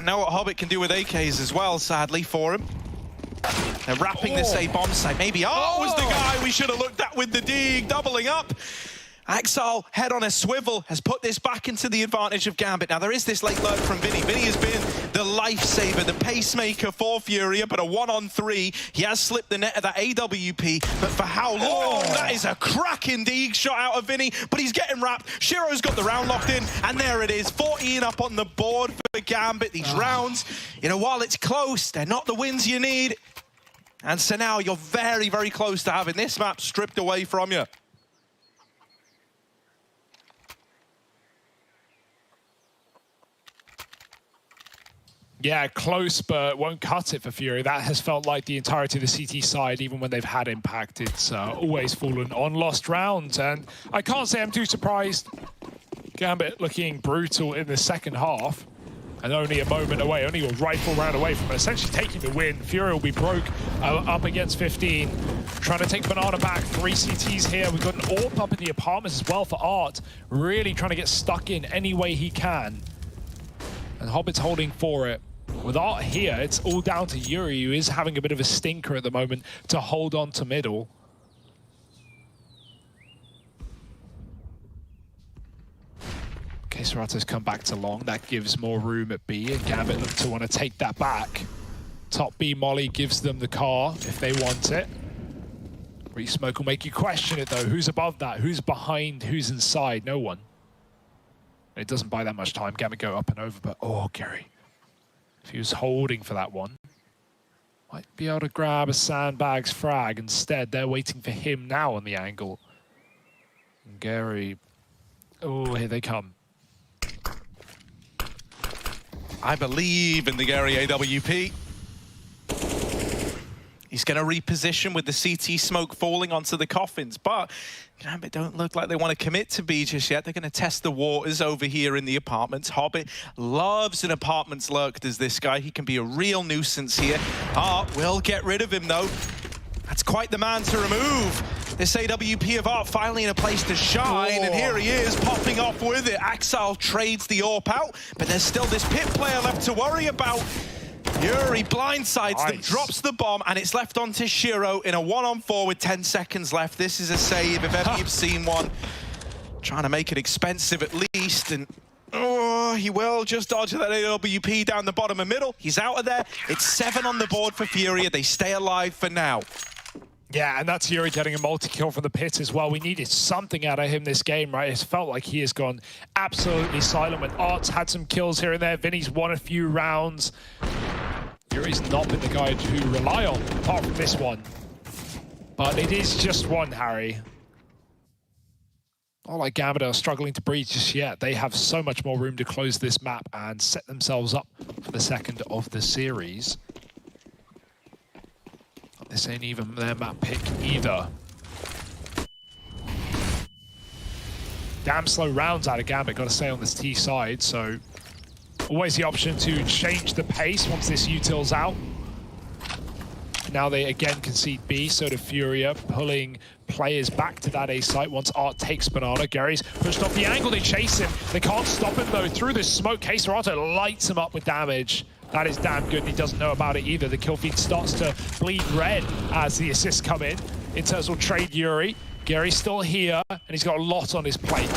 know what Hobbit can do with AKs as well, sadly, for him. They're wrapping this A bomb site. Maybe Art was the guy we should have looked at with the Deag, doubling up. Axel, head on a swivel, has put this back into the advantage of Gambit. Now, there is this late lurk from Vinny. Vinny has been the lifesaver, the pacemaker for Furia, but a 1-on-3. He has slipped the net of that AWP, but for how long? That is a cracking Deag shot out of Vinny, but he's getting wrapped. Shiro's got the round locked in, and there it is. 14 up on the board for Gambit. These rounds, you know, while it's close, they're not the wins you need. And so now you're very, very close to having this map stripped away from you. Yeah, close, but won't cut it for Fury. That has felt like the entirety of the CT side, even when they've had impact. It's always fallen on lost rounds, and I can't say I'm too surprised. Gambit looking brutal in the second half, and only a moment away, only a rifle round away from essentially taking the win. Fury will be broke up against 15, trying to take Banana back. 3 CTs here. We've got an AWP up in the apartments as well for Art, really trying to get stuck in any way he can. And Hobbit's holding for it. With Art here, it's all down to Yuri, who is having a bit of a stinker at the moment to hold on to middle. Okay, Serato's come back to long. That gives more room at B, and Gambit look to want to take that back. Top B Molly gives them the car if they want it. Re-smoke will make you question it, though. Who's above that? Who's behind? Who's inside? No one. It doesn't buy that much time. Gambit go up and over, but oh, Gary. If he was holding for that one, might be able to grab a sandbags frag. Instead, they're waiting for him now on the angle. And Gary, oh, here they come. I believe in the Gary AWP. He's going to reposition with the CT smoke falling onto the coffins, but Gambit don't look like they want to commit to B just yet. They're going to test the waters over here in the apartments. Hobbit loves an apartments lurk, does this guy. He can be a real nuisance here. Art will get rid of him, though. That's quite the man to remove. This AWP of Art finally in a place to shine, and here he is, popping off with it. Axel trades the AWP out, but there's still this pit player left to worry about. Yuri blindsides them, drops the bomb, and it's left onto Shiro in a 1-on-4 with 10 seconds left. This is a save, if ever you've seen one. Trying to make it expensive at least, and oh, he will just dodge that AWP down the bottom and middle. He's out of there. It's 7 on the board for Furia. They stay alive for now. Yeah, and that's Yuri getting a multi-kill from the pit as well. We needed something out of him this game, right? It's felt like he has gone absolutely silent when Art's had some kills here and there. Vinny's won a few rounds. Yuri's not been the guy to rely on, apart from this one. But it is just one, Harry. Not like Gambit are struggling to breathe just yet. They have so much more room to close this map and set themselves up for the second of the series. This ain't even their map pick either. Damn slow rounds out of Gambit, got to stay on this T side, so always the option to change the pace once this util's out. Now they again concede B, so do Furia, pulling players back to that A site once Art takes Banana. Gary's pushed off the angle, they chase him. They can't stop him though. Through the smoke, Serato lights him up with damage. That is damn good, and he doesn't know about it either. The kill feed starts to bleed red as the assists come in. Inters will trade Yuri. Gary's still here, and he's got a lot on his plate.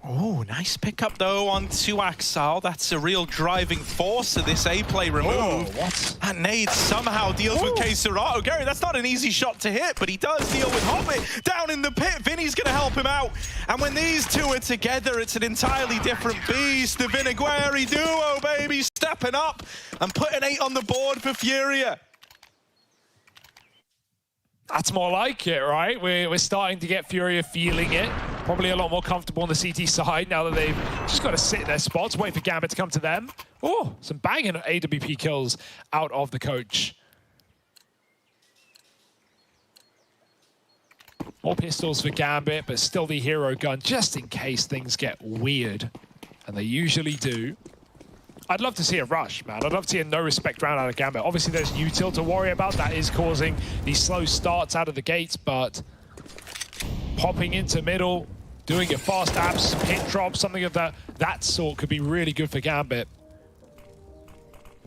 Oh, nice pickup though onto Axel. That's a real driving force of this A play remove. Oh, what? And Nade somehow deals with Serato. Gary, that's not an easy shot to hit, but he does deal with Hobbit down in the pit. Vinny's going to help him out. And when these two are together, it's an entirely different beast. The Vinigueri duo, baby, stepping up and putting 8 on the board for Furia. That's more like it, right? We're starting to get Furia feeling it. Probably a lot more comfortable on the CT side now that they've just got to sit in their spots, wait for Gambit to come to them. Oh, some banging AWP kills out of the coach. More pistols for Gambit, but still the hero gun, just in case things get weird. And they usually do. I'd love to see a rush, man. I'd love to see a no-respect round out of Gambit. Obviously, there's util to worry about. That is causing these slow starts out of the gates, but popping into middle, doing a fast abs, hit drop, something of that sort could be really good for Gambit.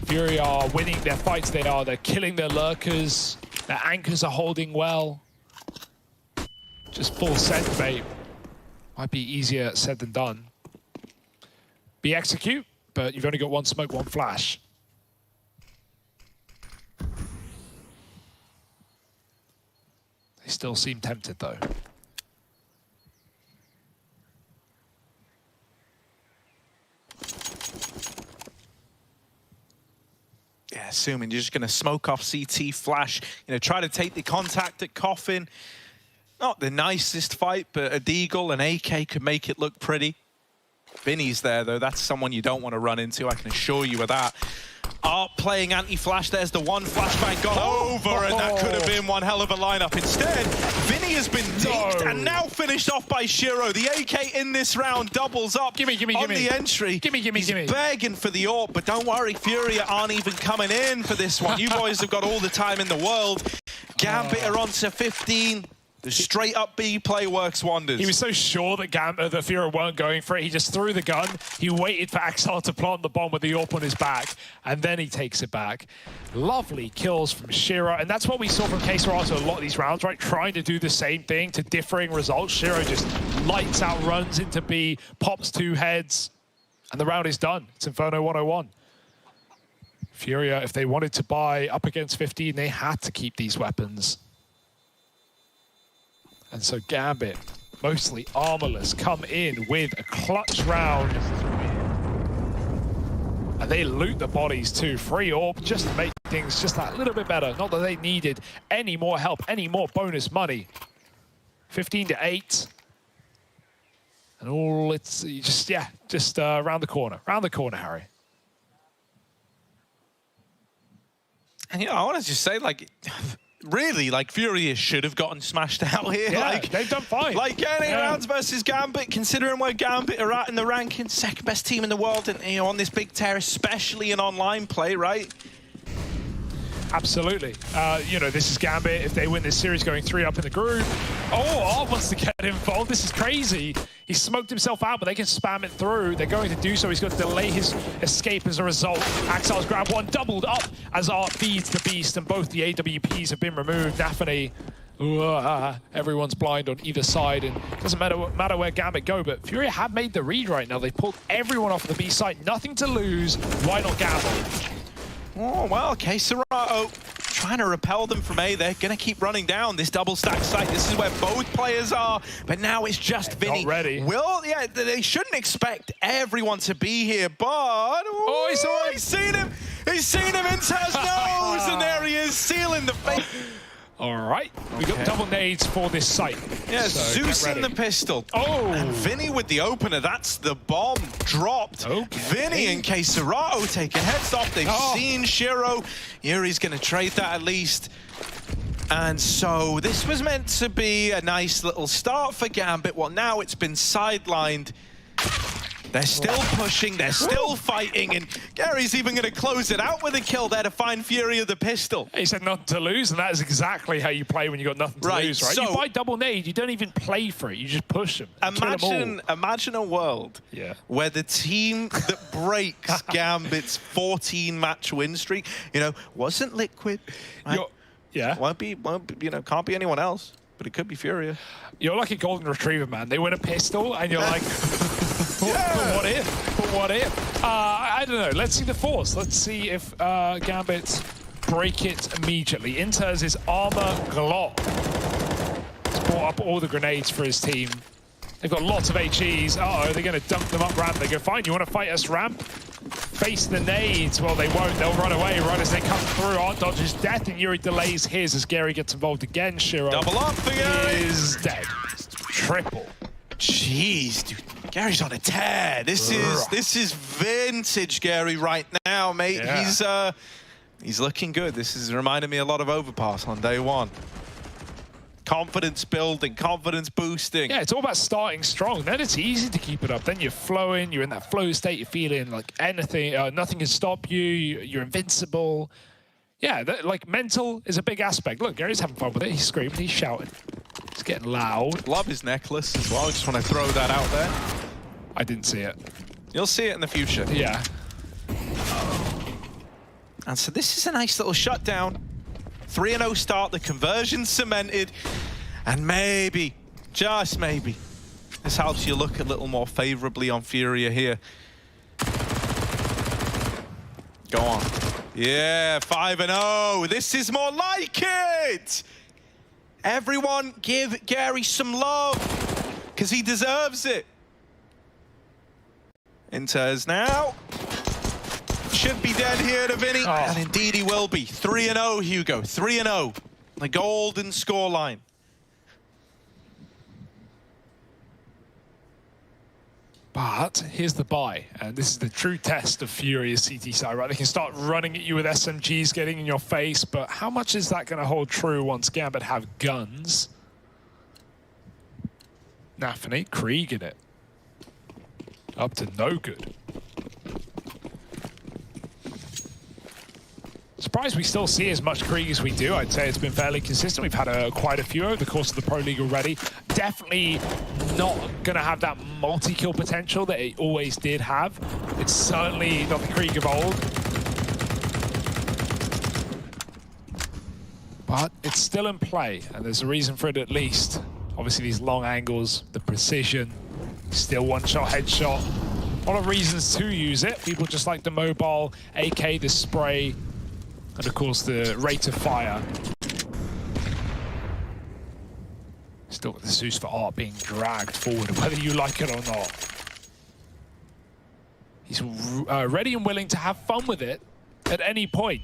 Furia are winning their fights. They're killing their lurkers. Their anchors are holding well. Just full send bait. Might be easier said than done. Be execute, but you've only got one smoke, one flash. They still seem tempted though. Yeah, assuming you're just going to smoke off CT flash, try to take the contact at Coffin. Not the nicest fight, but a Deagle and AK could make it look pretty. Vinny's there, though. That's someone you don't want to run into, I can assure you of that. Art playing anti-flash. There's the one flashbang gone over, and that could have been one hell of a lineup. Instead, Vinny has been deked and now finished off by Shiro. The AK in this round doubles up on the entry. He's begging for the AWP, but don't worry, Furia aren't even coming in for this one. You boys have got all the time in the world. Gambit are on to 15. The straight-up B play works wonders. He was so sure that Furia weren't going for it. He just threw the gun. He waited for Axel to plant the bomb with the AWP on his back, and then he takes it back. Lovely kills from Shiro, and that's what we saw from K-Serato a lot of these rounds, right? Trying to do the same thing to differing results. Shiro just lights out, runs into B, pops 2 heads, and the round is done. It's Inferno 101. Furia, if they wanted to buy up against 15, they had to keep these weapons. And so Gambit, mostly armorless, come in with a clutch round. And they loot the bodies too. Free AWP just to make things just that little bit better. Not that they needed any more help, any more bonus money. 15-8. And all it's just around the corner. Around the corner, Harry. And I want to just say, really, Furia should have gotten smashed out here. Yeah, they've done fine. Getting rounds versus Gambit, considering where Gambit are at in the rankings, second best team in the world, and on this big tear, especially in online play, right? Absolutely. This is Gambit. If they win this series, going 3 up in the group. Oh, Art wants to get involved. This is crazy. He smoked himself out, but they can spam it through. They're going to do so. He's going to delay his escape as a result. Axel's grab one, doubled up as Art feeds the beast, and both the AWPs have been removed. Daphne, everyone's blind on either side, and it doesn't matter where Gambit go, but Furia have made the read right now. They pulled everyone off the B side. Nothing to lose. Why not gamble? Oh, well, K-Serato trying to repel them from A. They're going to keep running down this double stack site. This is where both players are, but now it's just Vinny. Not ready. They shouldn't expect everyone to be here, but... he's seen him! He's seen him into his nose, and there he is, sealing the face. All right, we got double nades for this site. Yeah, so Zeus in the pistol. Oh! And Vinny with the opener, that's the bomb dropped. Okay. Vinny and K-Serato taking heads off. They've seen Shiro. Yuri's going to trade that at least. And so this was meant to be a nice little start for Gambit. Well, now it's been sidelined. They're still pushing, they're still fighting, and Gary's even going to close it out with a kill there to find Furia the pistol. He said nothing to lose, and that is exactly how you play when you got nothing to lose, right? So, you buy double nade, you don't even play for it, you just push them. Imagine a world where the team that breaks Gambit's 14-match win streak, wasn't Liquid. Right? Won't be, can't be anyone else, but it could be Furia. You're like a golden retriever, man. They win a pistol, and you're like... But what if? But what if? I don't know. Let's see the force. Let's see if Gambit break it immediately. Inters his armor Glock. He's brought up all the grenades for his team. They've got lots of HEs. Uh-oh, they're going to dump them up ramp. They go, fine, you want to fight us ramp? Face the nades. Well, they won't. They'll run away right as they come through. Art dodges death, and Yuri delays his as Gary gets involved again. Shiro double up for Gary is dead. Triple. jeez, dude. Gary's on a tear. This is vintage Gary right now, mate. Yeah. He's looking good. This is reminding me a lot of Overpass on day one. Confidence building, confidence boosting. Yeah, it's all about starting strong. Then it's easy to keep it up. Then you're flowing, you're in that flow state, you're feeling like anything, nothing can stop you, you're invincible. Yeah, like mental is a big aspect. Look, Gary's having fun with it. He's screaming, he's shouting. It's getting loud. Love his necklace as well. I just want to throw that out there. I didn't see it. You'll see it in the future. Yeah. And so this is a nice little shutdown. 3-0 start, the conversion cemented. And maybe, just maybe, this helps you look a little more favorably on Furia here. Go on. Yeah, 5-0. This is more like it! Everyone give Gary some love, because he deserves it. Inters now. Should be dead here to Vinny, and indeed he will be. 3-0, Hugo, 3-0. The golden scoreline. But here's the buy, and this is the true test of Furia's CT side, right? They can start running at you with SMGs, getting in your face, but how much is that going to hold true once Gambit have guns? Nafany, Krieg in it. Up to no good. Surprised we still see as much Krieg as we do. I'd say it's been fairly consistent. We've had quite a few over the course of the Pro League already. Definitely not going to have that multi-kill potential that it always did have. It's certainly not the Krieg of old. But it's still in play, and there's a reason for it at least. Obviously these long angles, the precision, still one-shot, headshot. A lot of reasons to use it. People just like the mobile, AK, the spray, and of course the rate of fire. Still got the Zeus for art being dragged forward, whether you like it or not. He's ready and willing to have fun with it at any point.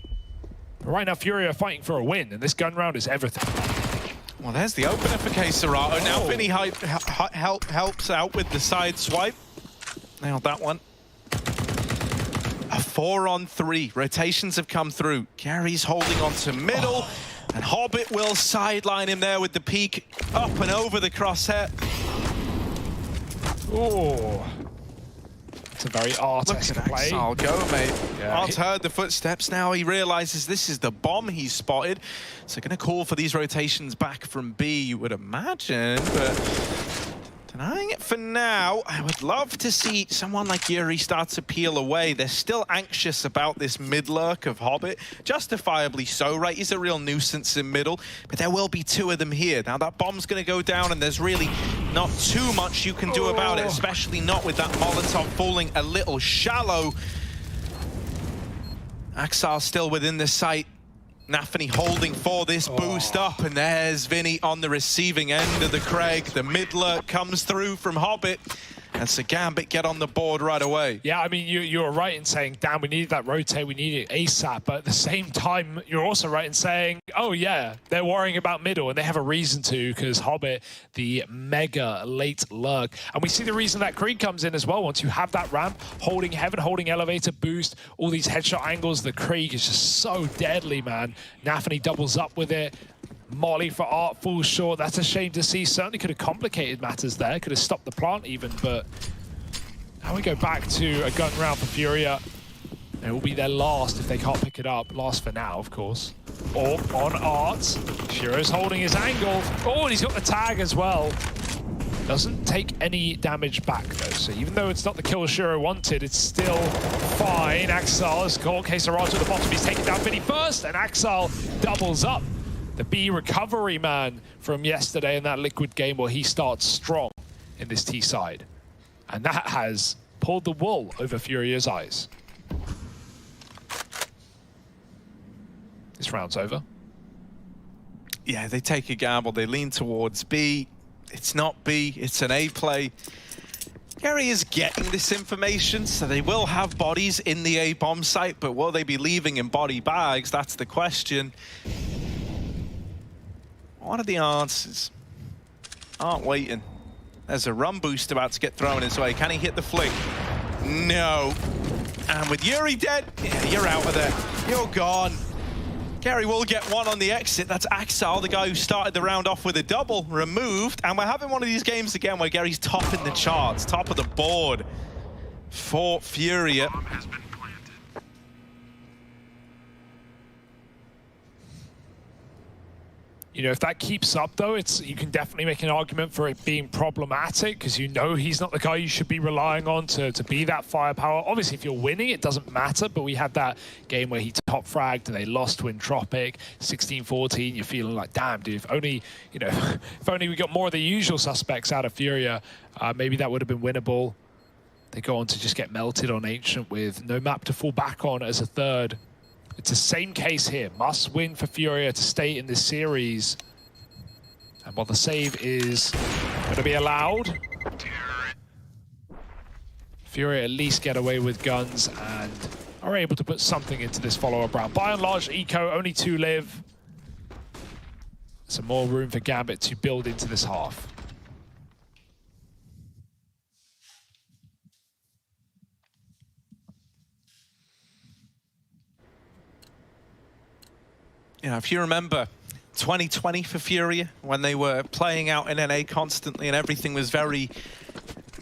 But right now, Furia are fighting for a win, and this gun round is everything. Well, there's the opener for K-Serato. Now Vinny helps out with the side swipe. Nailed that one. A 4-on-3. Rotations have come through. Gary's holding on to middle. And Hobbit will sideline him there with the peak up and over the crosshair. Oh, it's a very Art-esque play. I'll go, mate. Yeah, Art heard the footsteps. Now he realizes this is the bomb he's spotted. So going to call for these rotations back from B, you would imagine, but denying it for now. I would love to see someone like Yuri start to peel away. They're still anxious about this mid lurk of Hobbit. Justifiably so, right? He's a real nuisance in middle, but there will be two of them here. Now that bomb's going to go down, and there's really not too much you can do about it, especially not with that Molotov falling a little shallow. Axar still within the sight. Nafany holding for this boost up, and there's Vinny on the receiving end of the Craig. The mid lurk comes through from Hobbit, and so Gambit get on the board right away. Yeah, I mean, you were right in saying, damn, we needed that rotate, we needed it ASAP, but at the same time, you're also right in saying, oh yeah, they're worrying about middle, and they have a reason to, because Hobbit, the mega late lurk. And we see the reason that Krieg comes in as well. Once you have that ramp, holding heaven, holding elevator boost, all these headshot angles, the Krieg is just so deadly, man. Nafany doubles up with it. Molly for Art falls short. That's a shame to see. Certainly could have complicated matters there. Could have stopped the plant even, but now we go back to a gun round for Furia. It will be their last if they can't pick it up. Last for now, of course. Or on Art. Shiro's holding his angle. Oh, and he's got the tag as well. Doesn't take any damage back, though. So even though it's not the kill Shiro wanted, it's still fine. Axel has caught K-Serato at the bottom. He's taken down Vinny first, and Axel doubles up. The B recovery man from yesterday in that Liquid game where he starts strong in this T side. And that has pulled the wool over Furia's eyes. This round's over. Yeah, they take a gamble. They lean towards B. It's not B, it's an A play. Gary is getting this information, so they will have bodies in the A bomb site, but will they be leaving in body bags? That's the question. What are the answers? Aren't waiting. There's a run boost about to get thrown his way. Can he hit the flick? No. And with Yuri dead, yeah, you're out of there. You're gone. Gary will get one on the exit. That's Axel, the guy who started the round off with a double, removed. And we're having one of these games again where Gary's top in the charts, top of the board for Furia. Bomb has been planted. You know, if that keeps up, though, you can definitely make an argument for it being problematic because you know he's not the guy you should be relying on to be that firepower. Obviously, if you're winning, it doesn't matter, but we had that game where he top fragged and they lost to Entropic, 16-14. You're feeling like, damn, dude, if only, you know, if only we got more of the usual suspects out of Furia, maybe that would have been winnable. They go on to just get melted on Ancient with no map to fall back on as a third. It's the same case here. Must win for Furia to stay in this series. And while the save is going to be allowed, Furia at least get away with guns and are able to put something into this follow-up round. By and large, Eco, only 2 live. Some more room for Gambit to build into this half. You know, if you remember 2020 for Furia, when they were playing out in NA constantly and everything was very,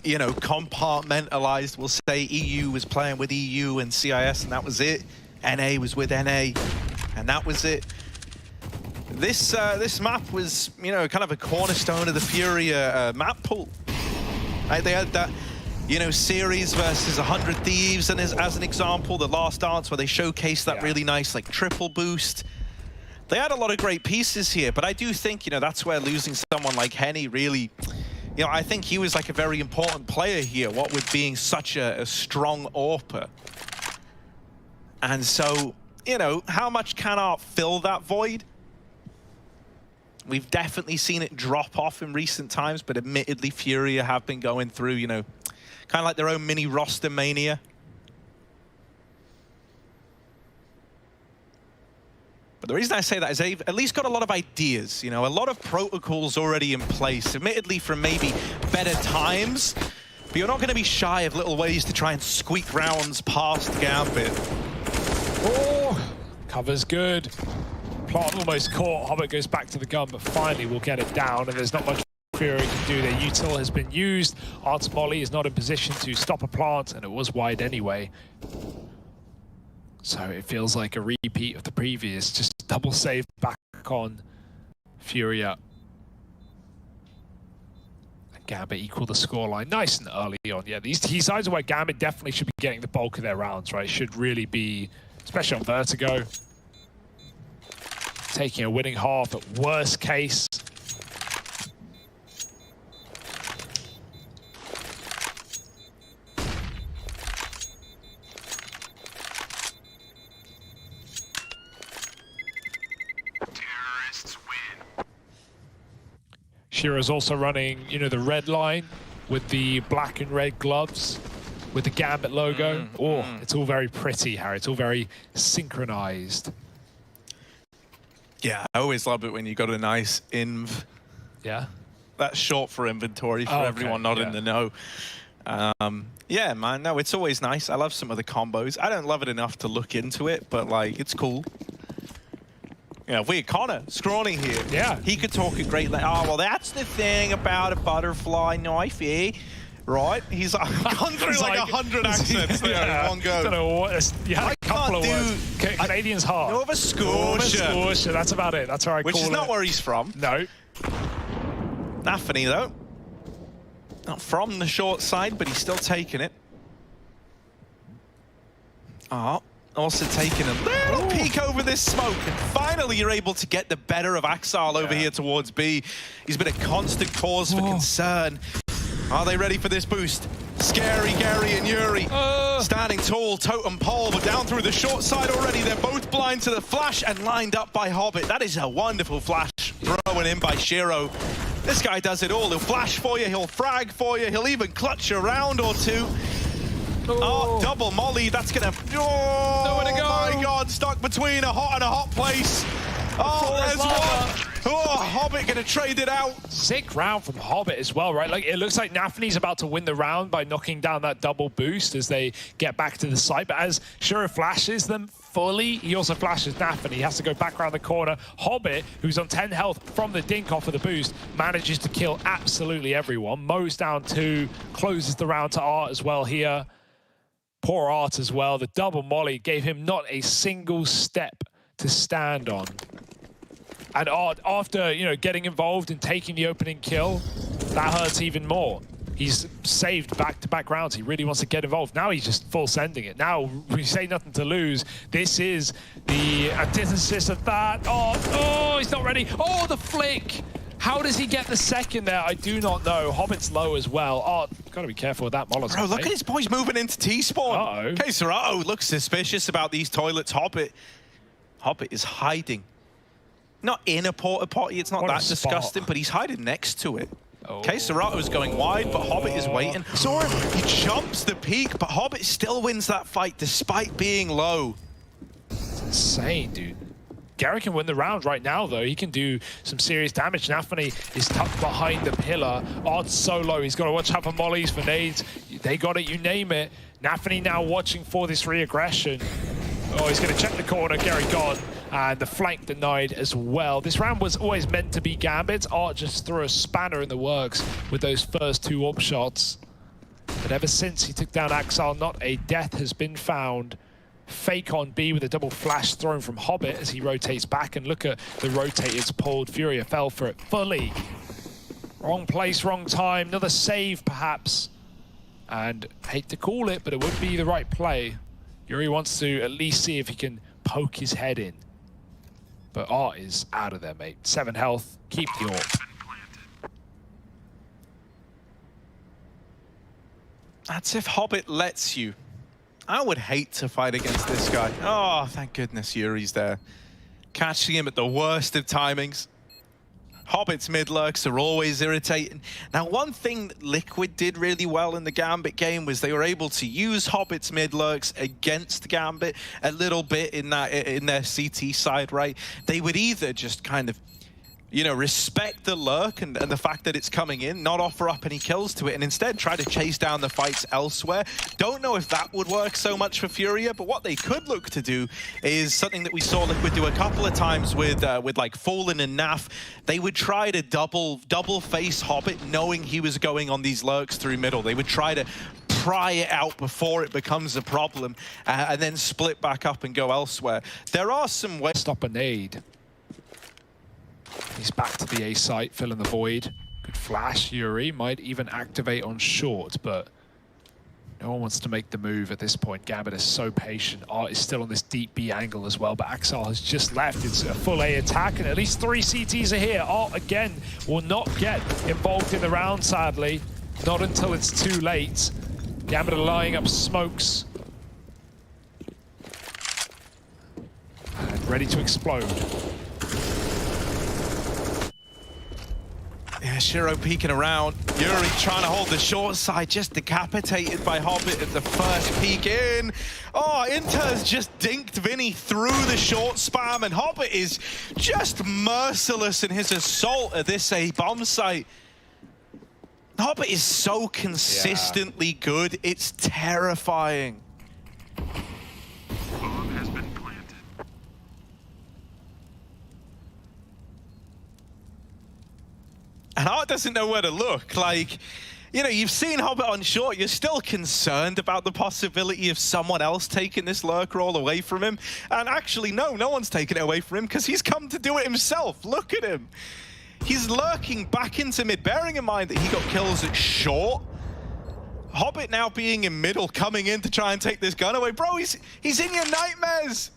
you know, compartmentalized. We'll say EU was playing with EU and CIS and that was it. NA was with NA and that was it. This map was, you know, kind of a cornerstone of the Furia map pool. Right? They had that, you know, series versus 100 Thieves, and as an example, the Last Dance where they showcased that really nice, like, triple boost. They had a lot of great pieces here, but I do think, you know, that's where losing someone like Henny really, you know, I think he was like a very important player here, what with being such a strong AWPer. And so, you know, how much can art fill that void? We've definitely seen it drop off in recent times, but admittedly, Furia have been going through, you know, kind of like their own mini roster mania. But the reason I say that is they've at least got a lot of ideas, you know, a lot of protocols already in place, admittedly from maybe better times, but you're not going to be shy of little ways to try and squeak rounds past Gambit. Oh, cover's good. Plot almost caught. Hobbit goes back to the gun, but finally will get it down, and there's not much Furia can do. Their util has been used. Arts Molly is not in position to stop a plant, and it was wide anyway. So it feels like a repeat of the previous, just double save back on Furia. And Gambit equal the scoreline nice and early on. Yeah, these sides are where Gambit definitely should be getting the bulk of their rounds, right? Should really be, especially on Vertigo, taking a winning half at worst case. Shira's also running, you know, the red line with the black and red gloves with the Gambit logo. It's all very pretty, Harry. It's all very synchronized. Yeah, I always love it when you got a nice inv. Yeah. That's short for inventory for everyone not in the know. Yeah, man, no, it's always nice. I love some of the combos. I don't love it enough to look into it, but, like, it's cool. Yeah, we had Connor Scrawny here. Yeah. He could talk a great oh, well, that's the thing about a butterfly knife, eh? Right? He's gone through like 100 accents there in one go. I don't know what, you had a couple of words. Canadian's hard. Nova Scotia. Nova Scotia, that's about it. That's where I call it. Which is not where he's from. No. Nathany, though. Not from the short side, but he's still taking it. Oh. Also taking a little peek over this smoke, and finally you're able to get the better of Axel over here towards B. He's been a constant cause for concern. Are they ready for this boost? Scary Gary and Yuri standing tall, totem pole, but down through the short side already. They're both blind to the flash and lined up by Hobbit. That is a wonderful flash thrown in by Shiro. This guy does it all. He'll flash for you, he'll frag for you, he'll even clutch a round or two. Oh, double molly, that's gonna... Oh, nowhere to go. My God, stuck between a hot and a hot place. Oh, there's lava. one. Oh, Hobbit gonna trade it out. Sick round from Hobbit as well, right? Like, it looks like Nafany's about to win the round by knocking down that double boost as they get back to the site. But as Shura flashes them fully, he also flashes Nafany. He has to go back around the corner. Hobbit, who's on 10 health from the dink off of the boost, manages to kill absolutely everyone. Mo's down 2, closes the round to Art as well here. Poor Art as well. The double molly gave him not a single step to stand on. And Art, after, you know, getting involved and taking the opening kill, that hurts even more. He's saved back-to-back rounds. He really wants to get involved. Now he's just full sending it. Now we say nothing to lose. This is the antithesis of that. Oh, he's not ready. Oh, the flick. How does he get the second there? I do not know. Hobbit's low as well. Oh, gotta be careful with that Molotov. Bro, look at his boys moving into T-spawn. Uh-oh. Okay, Serato looks suspicious about these toilets. Hobbit is hiding. Not in a porta potty, it's not What a that disgusting, spot. but he's hiding next to it. Oh. Okay, Serato's going wide, but Hobbit is waiting. Saw him, he jumps the peak, but Hobbit still wins that fight despite being low. It's insane, dude. Gary can win the round right now, though. He can do some serious damage. Nafany is tucked behind the pillar. Art's so low. He's got to watch out for mollies, for nades. They got it, you name it. Nafany now watching for this re-aggression. Oh, he's going to check the corner. Gary gone. And the flank denied as well. This round was always meant to be Gambit. Art just threw a spanner in the works with those first 2 AWP shots. But ever since he took down Axel, not a death has been found. Fake on B with a double flash thrown from Hobbit as he rotates back. And look at the rotators pulled. Furia fell for it fully. Wrong place, wrong time. Another save, perhaps. And hate to call it, but it would be the right play. Yuri wants to at least see if he can poke his head in. But Art is out of there, mate. 7 health. Keep the AWP. That's if Hobbit lets you. I would hate to fight against this guy. Oh, thank goodness Yuri's there. Catching him at the worst of timings. Hobbit's mid-lurks are always irritating. Now, one thing that Liquid did really well in the Gambit game was they were able to use Hobbit's mid-lurks against Gambit a little bit in their CT side, right? They would either just kind of, you know, respect the lurk and the fact that it's coming in, not offer up any kills to it, and instead try to chase down the fights elsewhere. Don't know if that would work so much for Furia, but what they could look to do is something that we saw Liquid do a couple of times with like Fallen and Naf. They would try to double face Hobbit, knowing he was going on these lurks through middle. They would try to pry it out before it becomes a problem, and then split back up and go elsewhere. There are some ways. Stop a nade. He's back to the A site, filling the void. Good flash. Yuri might even activate on short, but no one wants to make the move at this point. Gambit is so patient. Art is still on this deep B angle as well, but Axel has just left. It's a full A attack, and at least 3 CTs are here. Art, again, will not get involved in the round, sadly. Not until it's too late. Gambit are lining up smokes. And ready to explode. Yeah, Shiro peeking around. Yuri trying to hold the short side, just decapitated by Hobbit at the first peek in. Oh, Inter's just dinked Vinny through the short spam, and Hobbit is just merciless in his assault at this A bomb site. Hobbit is so consistently good, it's terrifying. Bomb has been planted. And Art doesn't know where to look. Like, you know, you've seen Hobbit on short, you're still concerned about the possibility of someone else taking this lurker all away from him. And actually, no one's taking it away from him because he's come to do it himself. Look at him. He's lurking back into mid, bearing in mind that he got kills at short. Hobbit now being in middle, coming in to try and take this gun away. Bro, he's in your nightmares.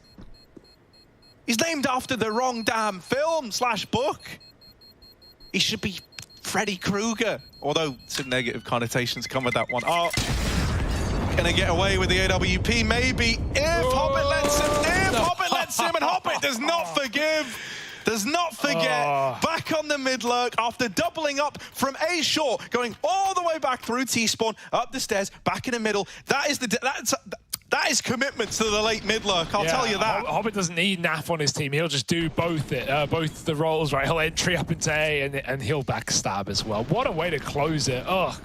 He's named after the wrong damn film / book. He should be Freddy Krueger, although some negative connotations come with that one. Oh, gonna get away with the AWP, maybe, if Hobbit lets him, Hobbit lets him, and Hobbit does not forgive, does not forget. Back on the mid-lurk after doubling up from A short, going all the way back through T-spawn, up the stairs, back in the middle. That is That is commitment to the late mid lurk, I'll tell you that. Hobbit doesn't need Naf on his team. He'll just do both the roles, right? He'll entry up into A and he'll backstab as well. What a way to close it. Ugh.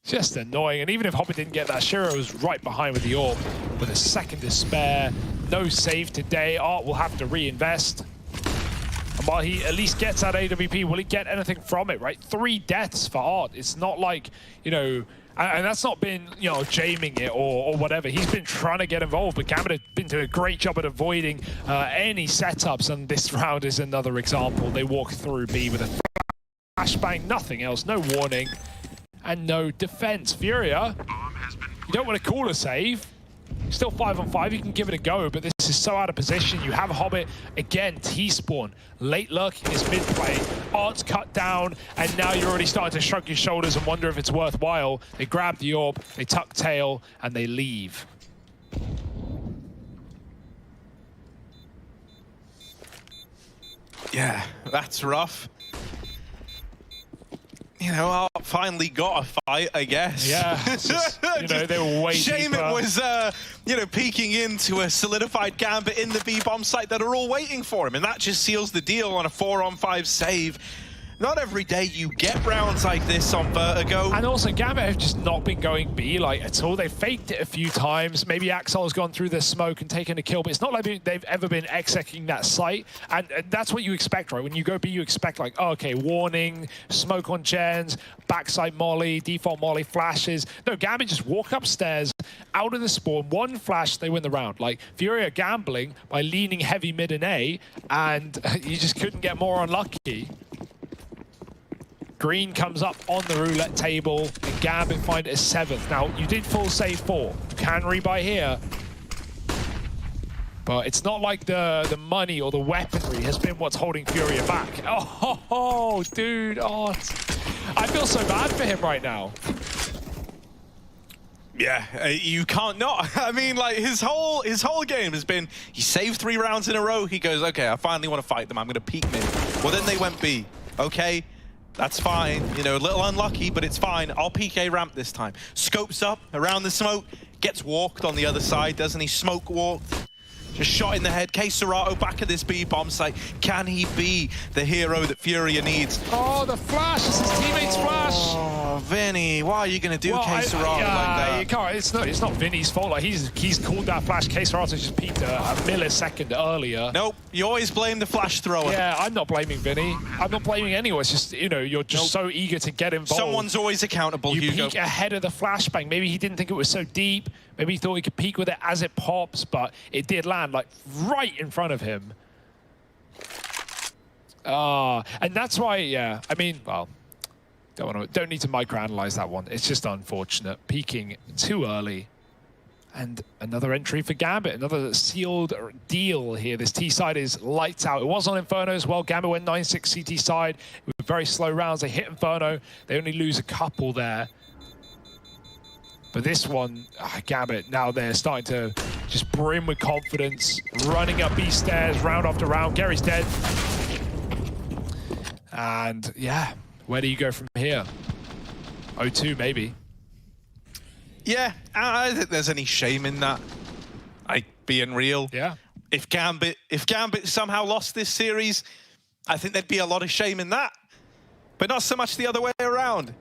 Just annoying. And even if Hobbit didn't get that, Shiro was right behind with the AWP with a second to spare. No save today. Art will have to reinvest. And while he at least gets that AWP, will he get anything from it, right? 3 deaths for Art. It's not like, you know, and that's not been, you know, jaming it or whatever. He's been trying to get involved, but Gambit has been doing a great job at avoiding any setups, and this round is another example. They walk through B with a flashbang, nothing else, no warning, and no defense. Furia, you don't want to call a save. Still 5 on 5, you can give it a go, but this is so out of position. You have Hobbit, again, T-spawn. Late lurk is mid-play, Art's cut down, and now you're already starting to shrug your shoulders and wonder if it's worthwhile. They grab the AWP, they tuck tail, and they leave. Yeah, that's rough. You know, Art finally got a fight, I guess. Yeah, just, you know, they were way Shame deeper. it was, you know, peeking into a solidified Gambit in the B-bomb site that are all waiting for him, and that just seals the deal on a 4-on-5 save. Not every day you get rounds like this on Vertigo. And also, Gambit have just not been going B like at all. They've faked it a few times. Maybe Axel's gone through the smoke and taken a kill, but it's not like they've ever been executing that site. And that's what you expect, right? When you go B, you expect like, oh, okay, warning, smoke on gens, backside molly, default molly, flashes. No, Gambit just walk upstairs, out of the spawn, one flash, they win the round. Like, Furia gambling by leaning heavy mid and A, and you just couldn't get more unlucky. Green comes up on the roulette table, and Gambit find it a 7th. Now, you did full save 4. Can rebuy here. But it's not like the money or the weaponry has been what's holding Furia back. Oh, dude, Art. I feel so bad for him right now. Yeah, you can't not. I mean, like, his whole game has been, he saved 3 rounds in a row. He goes, okay, I finally want to fight them. I'm going to peek mid. Well, then they went B. Okay. That's fine, you know, a little unlucky, but it's fine. I'll peek A ramp this time. Scopes up around the smoke, gets walked on the other side, doesn't he? Smoke walked. Just shot in the head. Serato back at this B-bomb site. Can he be the hero that Furia needs? Oh, the flash! It's his teammate's flash! Oh, Vinny, why are you going to do Serato like that? You can't. It's not Vinny's fault. Like, he's called that flash. Serato just peeked a millisecond earlier. Nope, you always blame the flash thrower. Yeah, I'm not blaming Vinny. I'm not blaming anyone. It's just, you know, you're just so eager to get involved. Someone's always accountable, You Hugo. peek ahead of the flashbang. Maybe he didn't think it was so deep. Maybe he thought he could peek with it as it pops, but it did land like right in front of him. And that's why, yeah. I mean, well, don't need to microanalyze that one. It's just unfortunate. Peeking too early. And another entry for Gambit, another sealed deal here. This T side is lights out. It was on Inferno as well. Gambit went 9-6 CT side with very slow rounds. They hit Inferno. They only lose a couple there. But this one, Gambit, now they're starting to just brim with confidence, running up B stairs round after round. Gary's dead. And yeah, where do you go from here? 0-2 maybe. Yeah, I don't think there's any shame in that. Like, being real. Yeah. If Gambit somehow lost this series, I think there'd be a lot of shame in that. But not so much the other way around.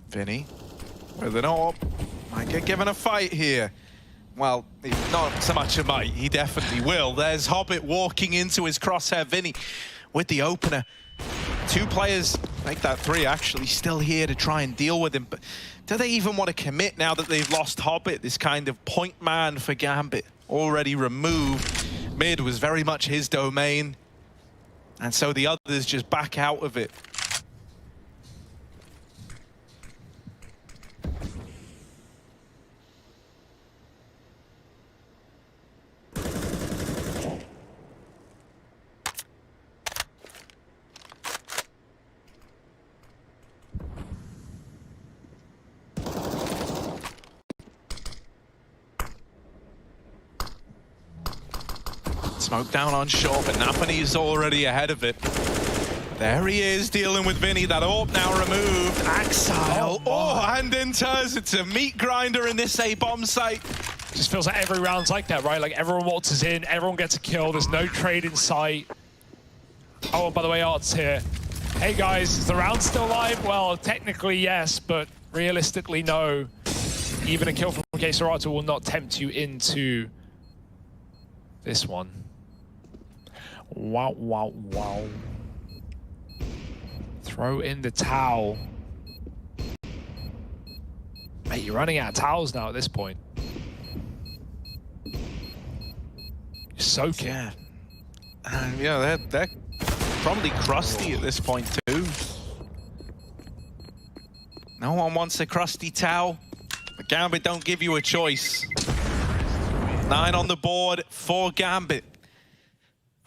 Vinny with an AWP. Might get given a fight here. Well, not so much a might. He definitely will. There's Hobbit walking into his crosshair. Vinny with the opener. 2 players, make that 3 actually, still here to try and deal with him. But do they even want to commit now that they've lost Hobbit, this kind of point man for Gambit? Already removed. Mid was very much his domain. And so the others just back out of it. Smoke down on short, but Napany's already ahead of it. There he is, dealing with Vinny. That AWP now removed. Axile. Oh, and enters. It's a meat grinder in this A-bomb site. Just feels like every round's like that, right? Like everyone waltzes in, everyone gets a kill, there's no trade in sight. Oh, and by the way, Art's here. Hey guys, is the round still live? Well, technically yes, but realistically no. Even a kill from Serato will not tempt you into this one. Wow, wow, wow. Throw in the towel. Mate, you're running out of towels now at this point. You're soaking. Yeah. Yeah, they're probably crusty at this point too. No one wants a crusty towel. But Gambit don't give you a choice. 9 on the board for Gambit.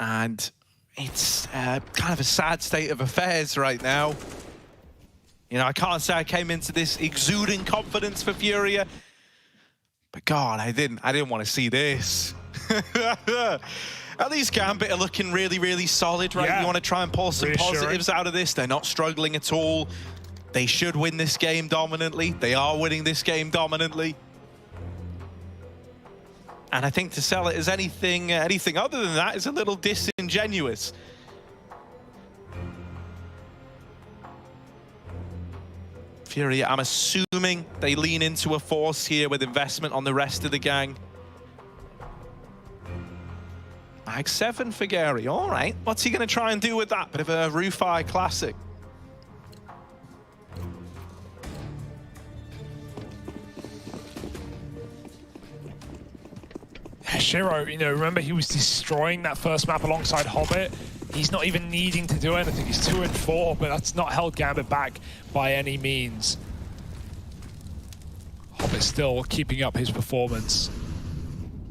And it's kind of a sad state of affairs right now. You know, I can't say I came into this exuding confidence for Furia. But God, I didn't want to see this. At least Gambit are looking really, really solid, right? Yeah. You want to try and pull some positives out of this. They're not struggling at all. They should win this game dominantly. They are winning this game dominantly. And I think to sell it as anything other than that is a little disingenuous. Furia, I'm assuming they lean into a force here with investment on the rest of the gang. Mag 7 for Gary, all right. What's he going to try and do with that? Bit of a Rufai classic. Shiro, you know, remember he was destroying that first map alongside Hobbit. He's not even needing to do anything. He's 2 and 4, but that's not held Gambit back by any means. Hobbit still keeping up his performance.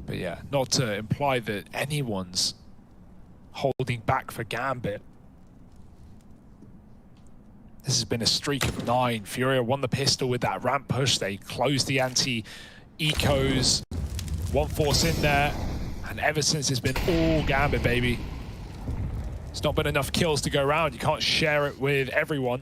But yeah, not to imply that anyone's holding back for Gambit. This has been a streak of 9. Furia won the pistol with that ramp push. They closed the anti-ecos. One force in there, and ever since it's been all Gambit, baby. It's not been enough kills to go around. You can't share it with everyone.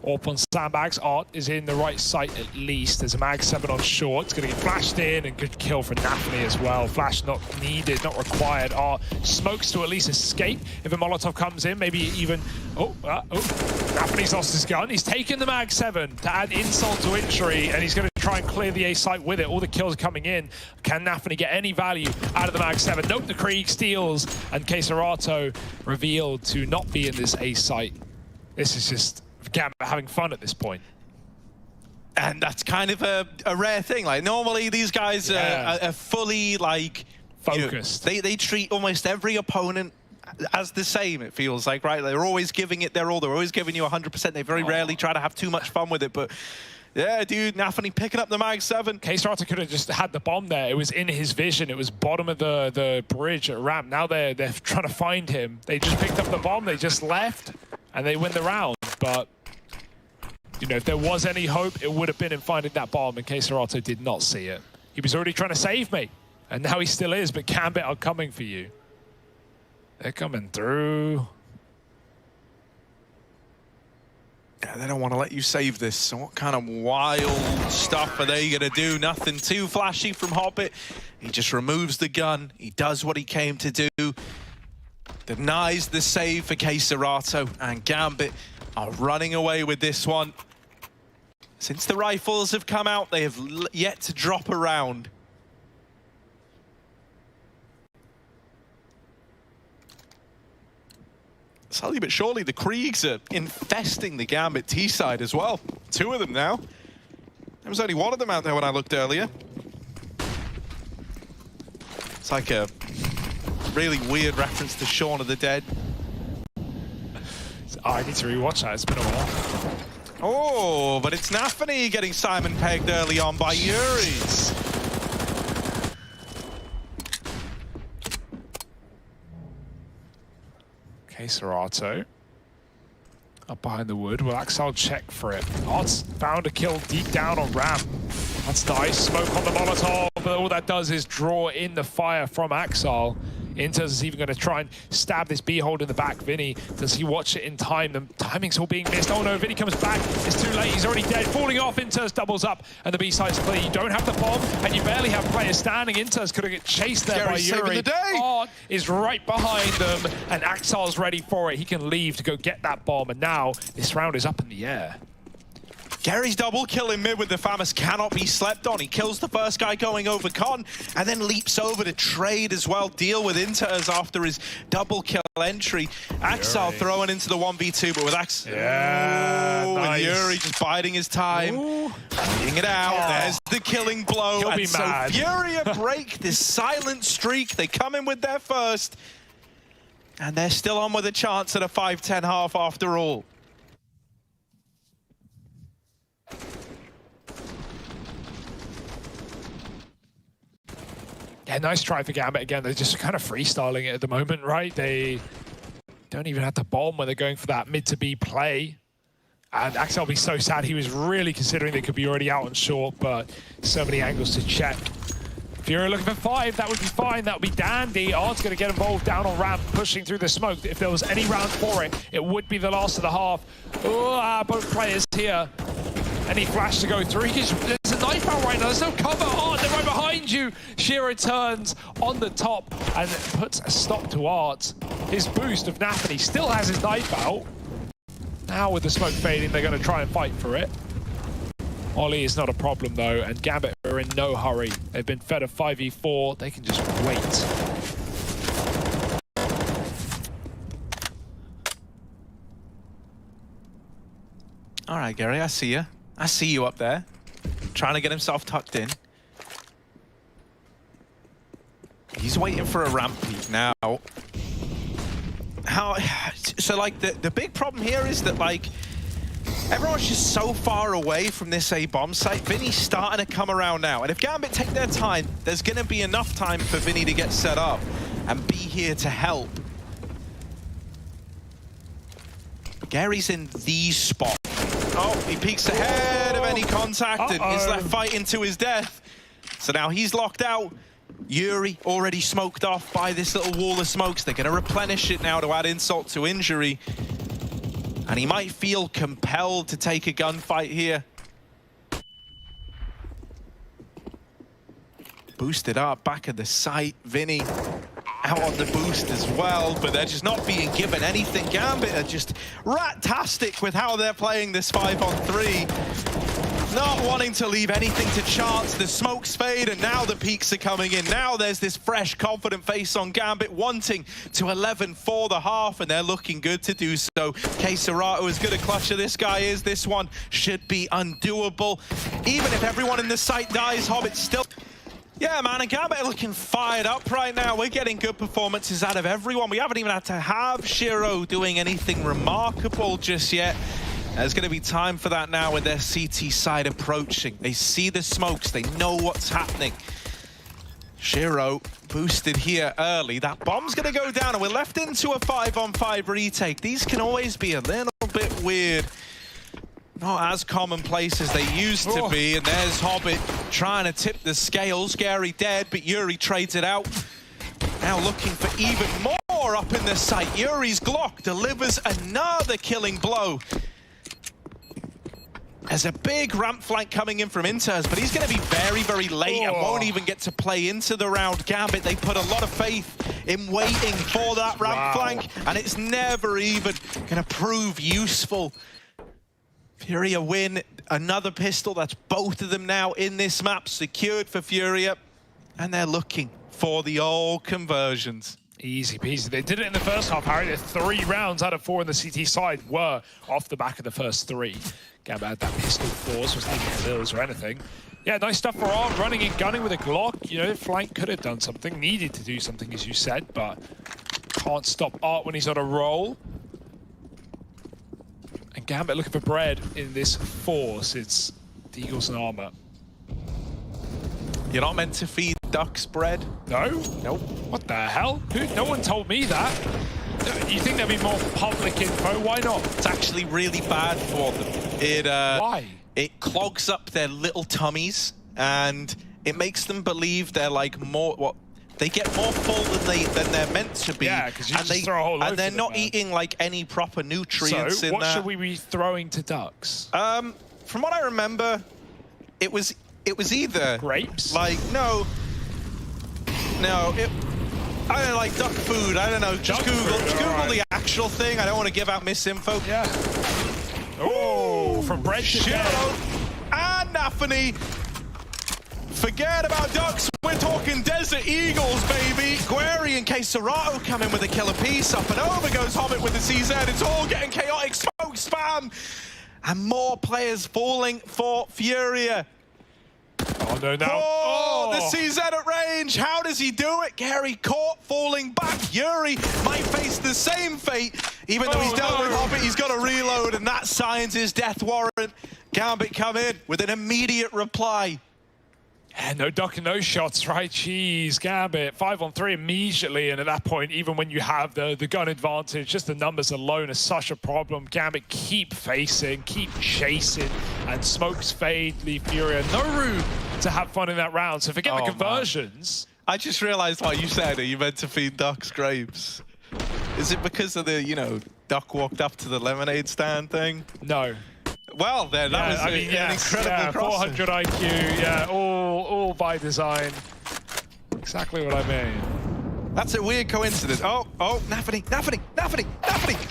AWP on sandbags. Art is in the right site at least. There's a mag 7 on short. It's going to get flashed in, and good kill for Nafany as well. Flash not needed, not required. Art smokes to at least escape. If a Molotov comes in, maybe even... Nafany's lost his gun. He's taken the mag 7 to add insult to injury, and he's going to try and clear the A site with it. All the kills are coming in. Can Nafany get any value out of the mag 7? Nope, the Krieg steals, and Serato revealed to not be in this A site. This is just Gambit having fun at this point. And that's kind of a rare thing. Like, normally these guys are fully, like, focused. You know, they treat almost every opponent as the same, it feels like, right? They're always giving it their all. They're always giving you 100%. They very rarely try to have too much fun with it, but yeah, dude, Nafany picking up the mag 7. Serato could have just had the bomb there. It was in his vision. It was bottom of the bridge at ramp. Now they're trying to find him. They just picked up the bomb. They just left, and they win the round. But you know, if there was any hope, it would have been in finding that bomb. And Serato did not see it. He was already trying to save me, and now he still is. But Gambit are coming for you. They're coming through. Yeah, they don't want to let you save this. So what kind of wild stuff are they going to do? Nothing too flashy from Hobbit. He just removes the gun. He does what he came to do. Denies the save for Serato, and Gambit are running away with this one. Since the rifles have come out, they have yet to drop a round. Slowly but surely, the Kriegs are infesting the Gambit T side as well. 2 of them now. There was only 1 of them out there when I looked earlier. It's like a really weird reference to Shaun of the Dead. Oh, I need to rewatch that. It's been a while. Oh, but it's Nafany getting Simon pegged early on by Yuri's. Serato up behind the wood. Will Axel check for it? Art's found a kill deep down on ramp. That's nice. Smoke on the Molotov, but all that does is draw in the fire from Axel. Inters is even going to try and stab this B hold in the back. Vinny, does he watch it in time? The timing's all being missed. Oh no, Vinny comes back. It's too late. He's already dead. Falling off. Inters doubles up, and the B side's clear. You don't have the bomb, and you barely have players standing. Inters could have get chased there by Yuri. Art is right behind them, and Axel's ready for it. He can leave to go get that bomb, and now this round is up in the air. Gary's double kill in mid with the Famous cannot be slept on. He kills the first guy going over Con, and then leaps over to trade as well, deal with Inters after his double kill entry. Axel throwing into the 1v2, but with Axel, nice. With Yuri just biding his time, waiting it out. There's the killing blow. He'll be mad. Furia break this silent streak. They come in with their first, and they're still on with a chance at a 5-10 half after all. Yeah, nice try for Gambit again. They're just kind of freestyling it at the moment, right? They don't even have to bomb when they're going for that mid to B play. And Axel will be so sad. He was really considering they could be already out on short, but so many angles to check. Furia looking for 5. That would be fine. That would be dandy. Art's going to get involved down on ramp, pushing through the smoke. If there was any round for it, it would be the last of the half. Both players here. Any flash to go through. There's a knife out right now. There's no cover. Art, they're right behind you. Shiro turns on the top and puts a stop to Art. His boost of Nathany still has his knife out. Now with the smoke fading, they're going to try and fight for it. Ollie is not a problem though, and Gambit are in no hurry. They've been fed a 5v4. They can just wait. All right, Gary, I see you. I see you up there, trying to get himself tucked in. He's waiting for a ramp peek now. So like the big problem here is that like everyone's just so far away from this A bomb site. Vinny's starting to come around now, and if Gambit take their time, there's going to be enough time for Vinny to get set up and be here to help. Gary's in these spots. Oh, he peeks ahead of any contact and is left fighting to his death. So now he's locked out. Yuri already smoked off by this little wall of smokes. They're going to replenish it now to add insult to injury. And he might feel compelled to take a gunfight here. Boosted up, back at the site. Vinny out on the boost as well, but they're just not being given anything. Gambit are just rat-tastic with how they're playing this 5-on-3. Not wanting to leave anything to chance. The smokes fade, and now the peaks are coming in. Now there's this fresh, confident face on Gambit, wanting to 11 for the half, and they're looking good to do so. Keserato, as good a clutcher this guy is, this one should be undoable. Even if everyone in the site dies, Hobbit still... Yeah, man, and Gambit are looking fired up right now. We're getting good performances out of everyone. We haven't even had to have Shiro doing anything remarkable just yet. There's going to be time for that now with their CT side approaching. They see the smokes. They know what's happening. Shiro boosted here early. That bomb's going to go down, and we're left into a 5-on-5 retake. These can always be a little bit weird. Not as commonplace as they used to be, and there's Hobbit trying to tip the scales. Gary dead, but Yuri trades it out. Now looking for even more up in the site. Yuri's Glock delivers another killing blow. There's a big ramp flank coming in from Inters, but he's going to be very, very late and won't even get to play into the round. Gambit, they put a lot of faith in waiting for that ramp flank, and it's never even going to prove useful. Furia win, another pistol. That's both of them now in this map, secured for Furia. And they're looking for the old conversions. Easy peasy. They did it in the first half, Harry. The 3 rounds out of 4 on the CT side were off the back of the first 3. Gambit had that pistol force, wasn't even kills or anything. Yeah, nice stuff for Art, running and gunning with a Glock. You know, Flank could have done something, needed to do something, as you said, but can't stop Art when he's on a roll. And Gambit looking for bread in this force. It's Deagles and Armor. You're not meant to feed ducks bread? No? Nope. What the hell? No one told me that. You think there'd be more public info? Why not? It's actually really bad for them. Why? It clogs up their little tummies, and it makes them believe they're like more... they get more full than they're meant to be. Yeah, because you just throw a whole load and they're to them, not man. eating like any proper nutrients So, in what there. should we be throwing to ducks? From what I remember, it was either Grapes? like no, I don't like duck food. I don't know. Just Duck Google food, Google alright. the actual thing. I don't want to give out misinfo. Yeah. Oh, from bread to Shiro dead. and Nafany. Forget about ducks. We're talking Desert Eagles, baby. Guerri and Serato come in with a killer piece. Up and over goes Hobbit with the CZ. It's all getting chaotic. Smoke spam. And more players falling for Furia. Oh, no, no. Oh, the CZ at range. How does he do it? Gary caught falling back. Yuri might face the same fate. Even though he's dealt with Hobbit, he's got to reload, and that signs his death warrant. Gambit come in with an immediate reply. Yeah, no duck and no shots, right? Jeez, Gambit, 5-on-3 immediately, and at that point, even when you have the gun advantage, just the numbers alone are such a problem. Gambit keep facing, keep chasing, and smokes fade, leave Furia no room to have fun in that round. So forget the conversions. Man. I just realized what you said. Are you meant to feed ducks grapes? Is it because of the, duck walked up to the lemonade stand thing? No. Well, then, that was an incredible crossing. 400 IQ, yeah, all by design. Exactly what I mean. That's a weird coincidence. Oh, Nafany.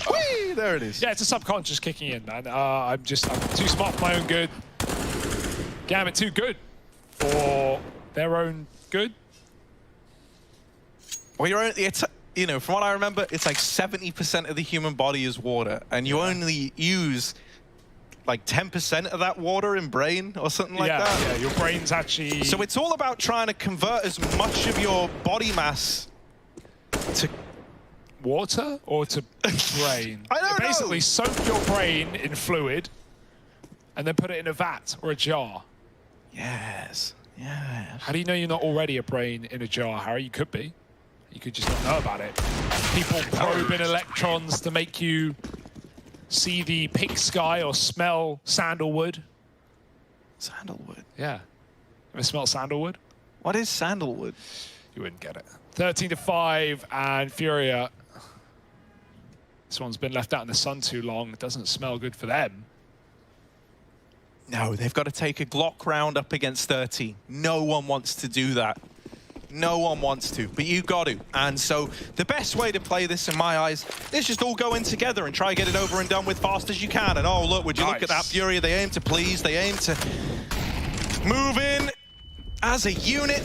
Whee! There it is. Yeah, it's a subconscious kicking in, man. I'm too smart for my own good. Gambit too good for their own good. Well, from what I remember, it's like 70% of the human body is water, and you only use like 10% of that water in brain or something like that. Yeah, your brain's actually... So it's all about trying to convert as much of your body mass to... Water or to brain? I don't know. Basically, soak your brain in fluid and then put it in a vat or a jar. Yes. How do you know you're not already a brain in a jar, Harry? You could be. You could just not know about it. People probing electrons to make you see the pink sky or smell sandalwood. Sandalwood? Yeah. Ever smell sandalwood? What is sandalwood? You wouldn't get it. 13-5, and Furia. This one's been left out in the sun too long. It doesn't smell good for them. No, they've got to take a Glock round up against 30. No one wants to do that. No one wants to, but you got to. And so the best way to play this, in my eyes, is just all go in together and try and get it over and done with fast as you can. And oh, look, would you look at that Furia? They aim to please. They aim to move in as a unit.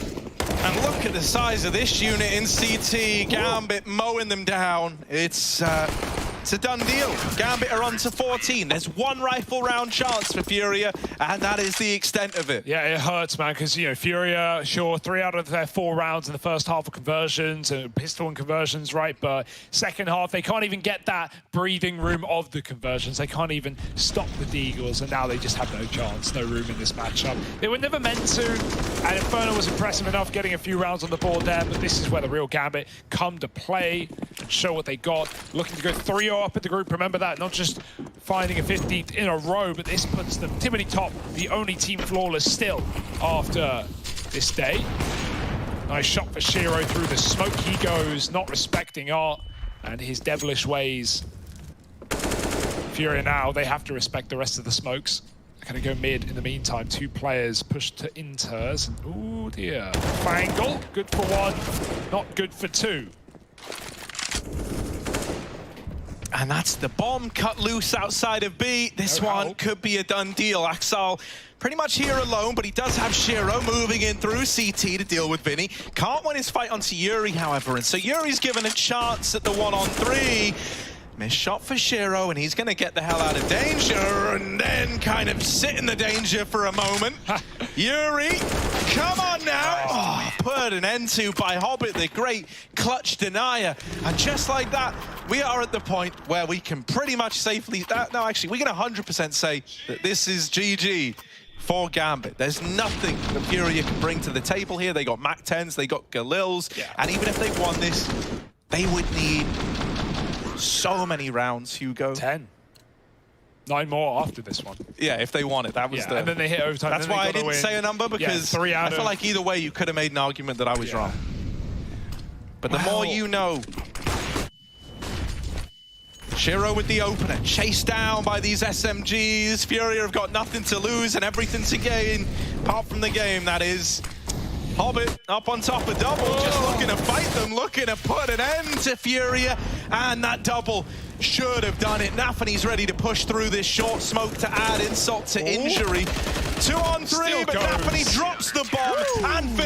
And look at the size of this unit in CT. Gambit mowing them down. It's a done deal. Gambit are on to 14. There's one rifle round chance for Furia, and that is the extent of it. Yeah, it hurts, man, because, Furia, sure, 3 out of their 4 rounds in the first half of conversions, pistol and conversions, right? But second half, they can't even get that breathing room of the conversions. They can't even stop the Deagles, and now they just have no chance, no room in this matchup. They were never meant to, and Inferno was impressive enough getting a few rounds on the board there, but this is where the real Gambit come to play and show what they got. Looking to go 3-0 up at the group, remember that, not just finding a 15th in a row, but this puts them Timony top, the only team flawless still after this day. Nice shot for Shiro through the smoke. He goes, not respecting art and his devilish ways. Furia now, they have to respect the rest of the smokes. They're gonna go mid in the meantime. 2 players push to inters. Oh dear. Bangle, good for 1, not good for 2. And that's the bomb cut loose outside of B. This one could be a done deal. Axel pretty much here alone, but he does have Shiro moving in through CT to deal with Vinny. Can't win his fight onto Yuri, however, and so Yuri's given a chance at the 1-on-3. Missed shot for Shiro, and he's going to get the hell out of danger and then kind of sit in the danger for a moment. Yuri, come on now. Oh, put an end to by Hobbit, the great clutch denier. And just like that, we are at the point where we can pretty much safely... no, actually, we can 100% say that this is GG for Gambit. There's nothing that Furia can bring to the table here. They got MAC-10s, they got Galils, and even if they won this, they would need so many rounds, Hugo. 10. 9 more after this one. Yeah, if they won it, that was and then they hit overtime. That's why I didn't say a number, because 3 out I feel like either way you could have made an argument that I was wrong. But the more you know. Shiro with the opener, chased down by these SMGs. Furia have got nothing to lose and everything to gain, apart from the game, that is. Hobbit up on top of double, just looking to fight them, looking to put an end to Furia, and that double should have done it. Nafany's ready to push through this short smoke to add insult to injury. 2 on 3, Still but goes. Nafany drops the bomb and finishes.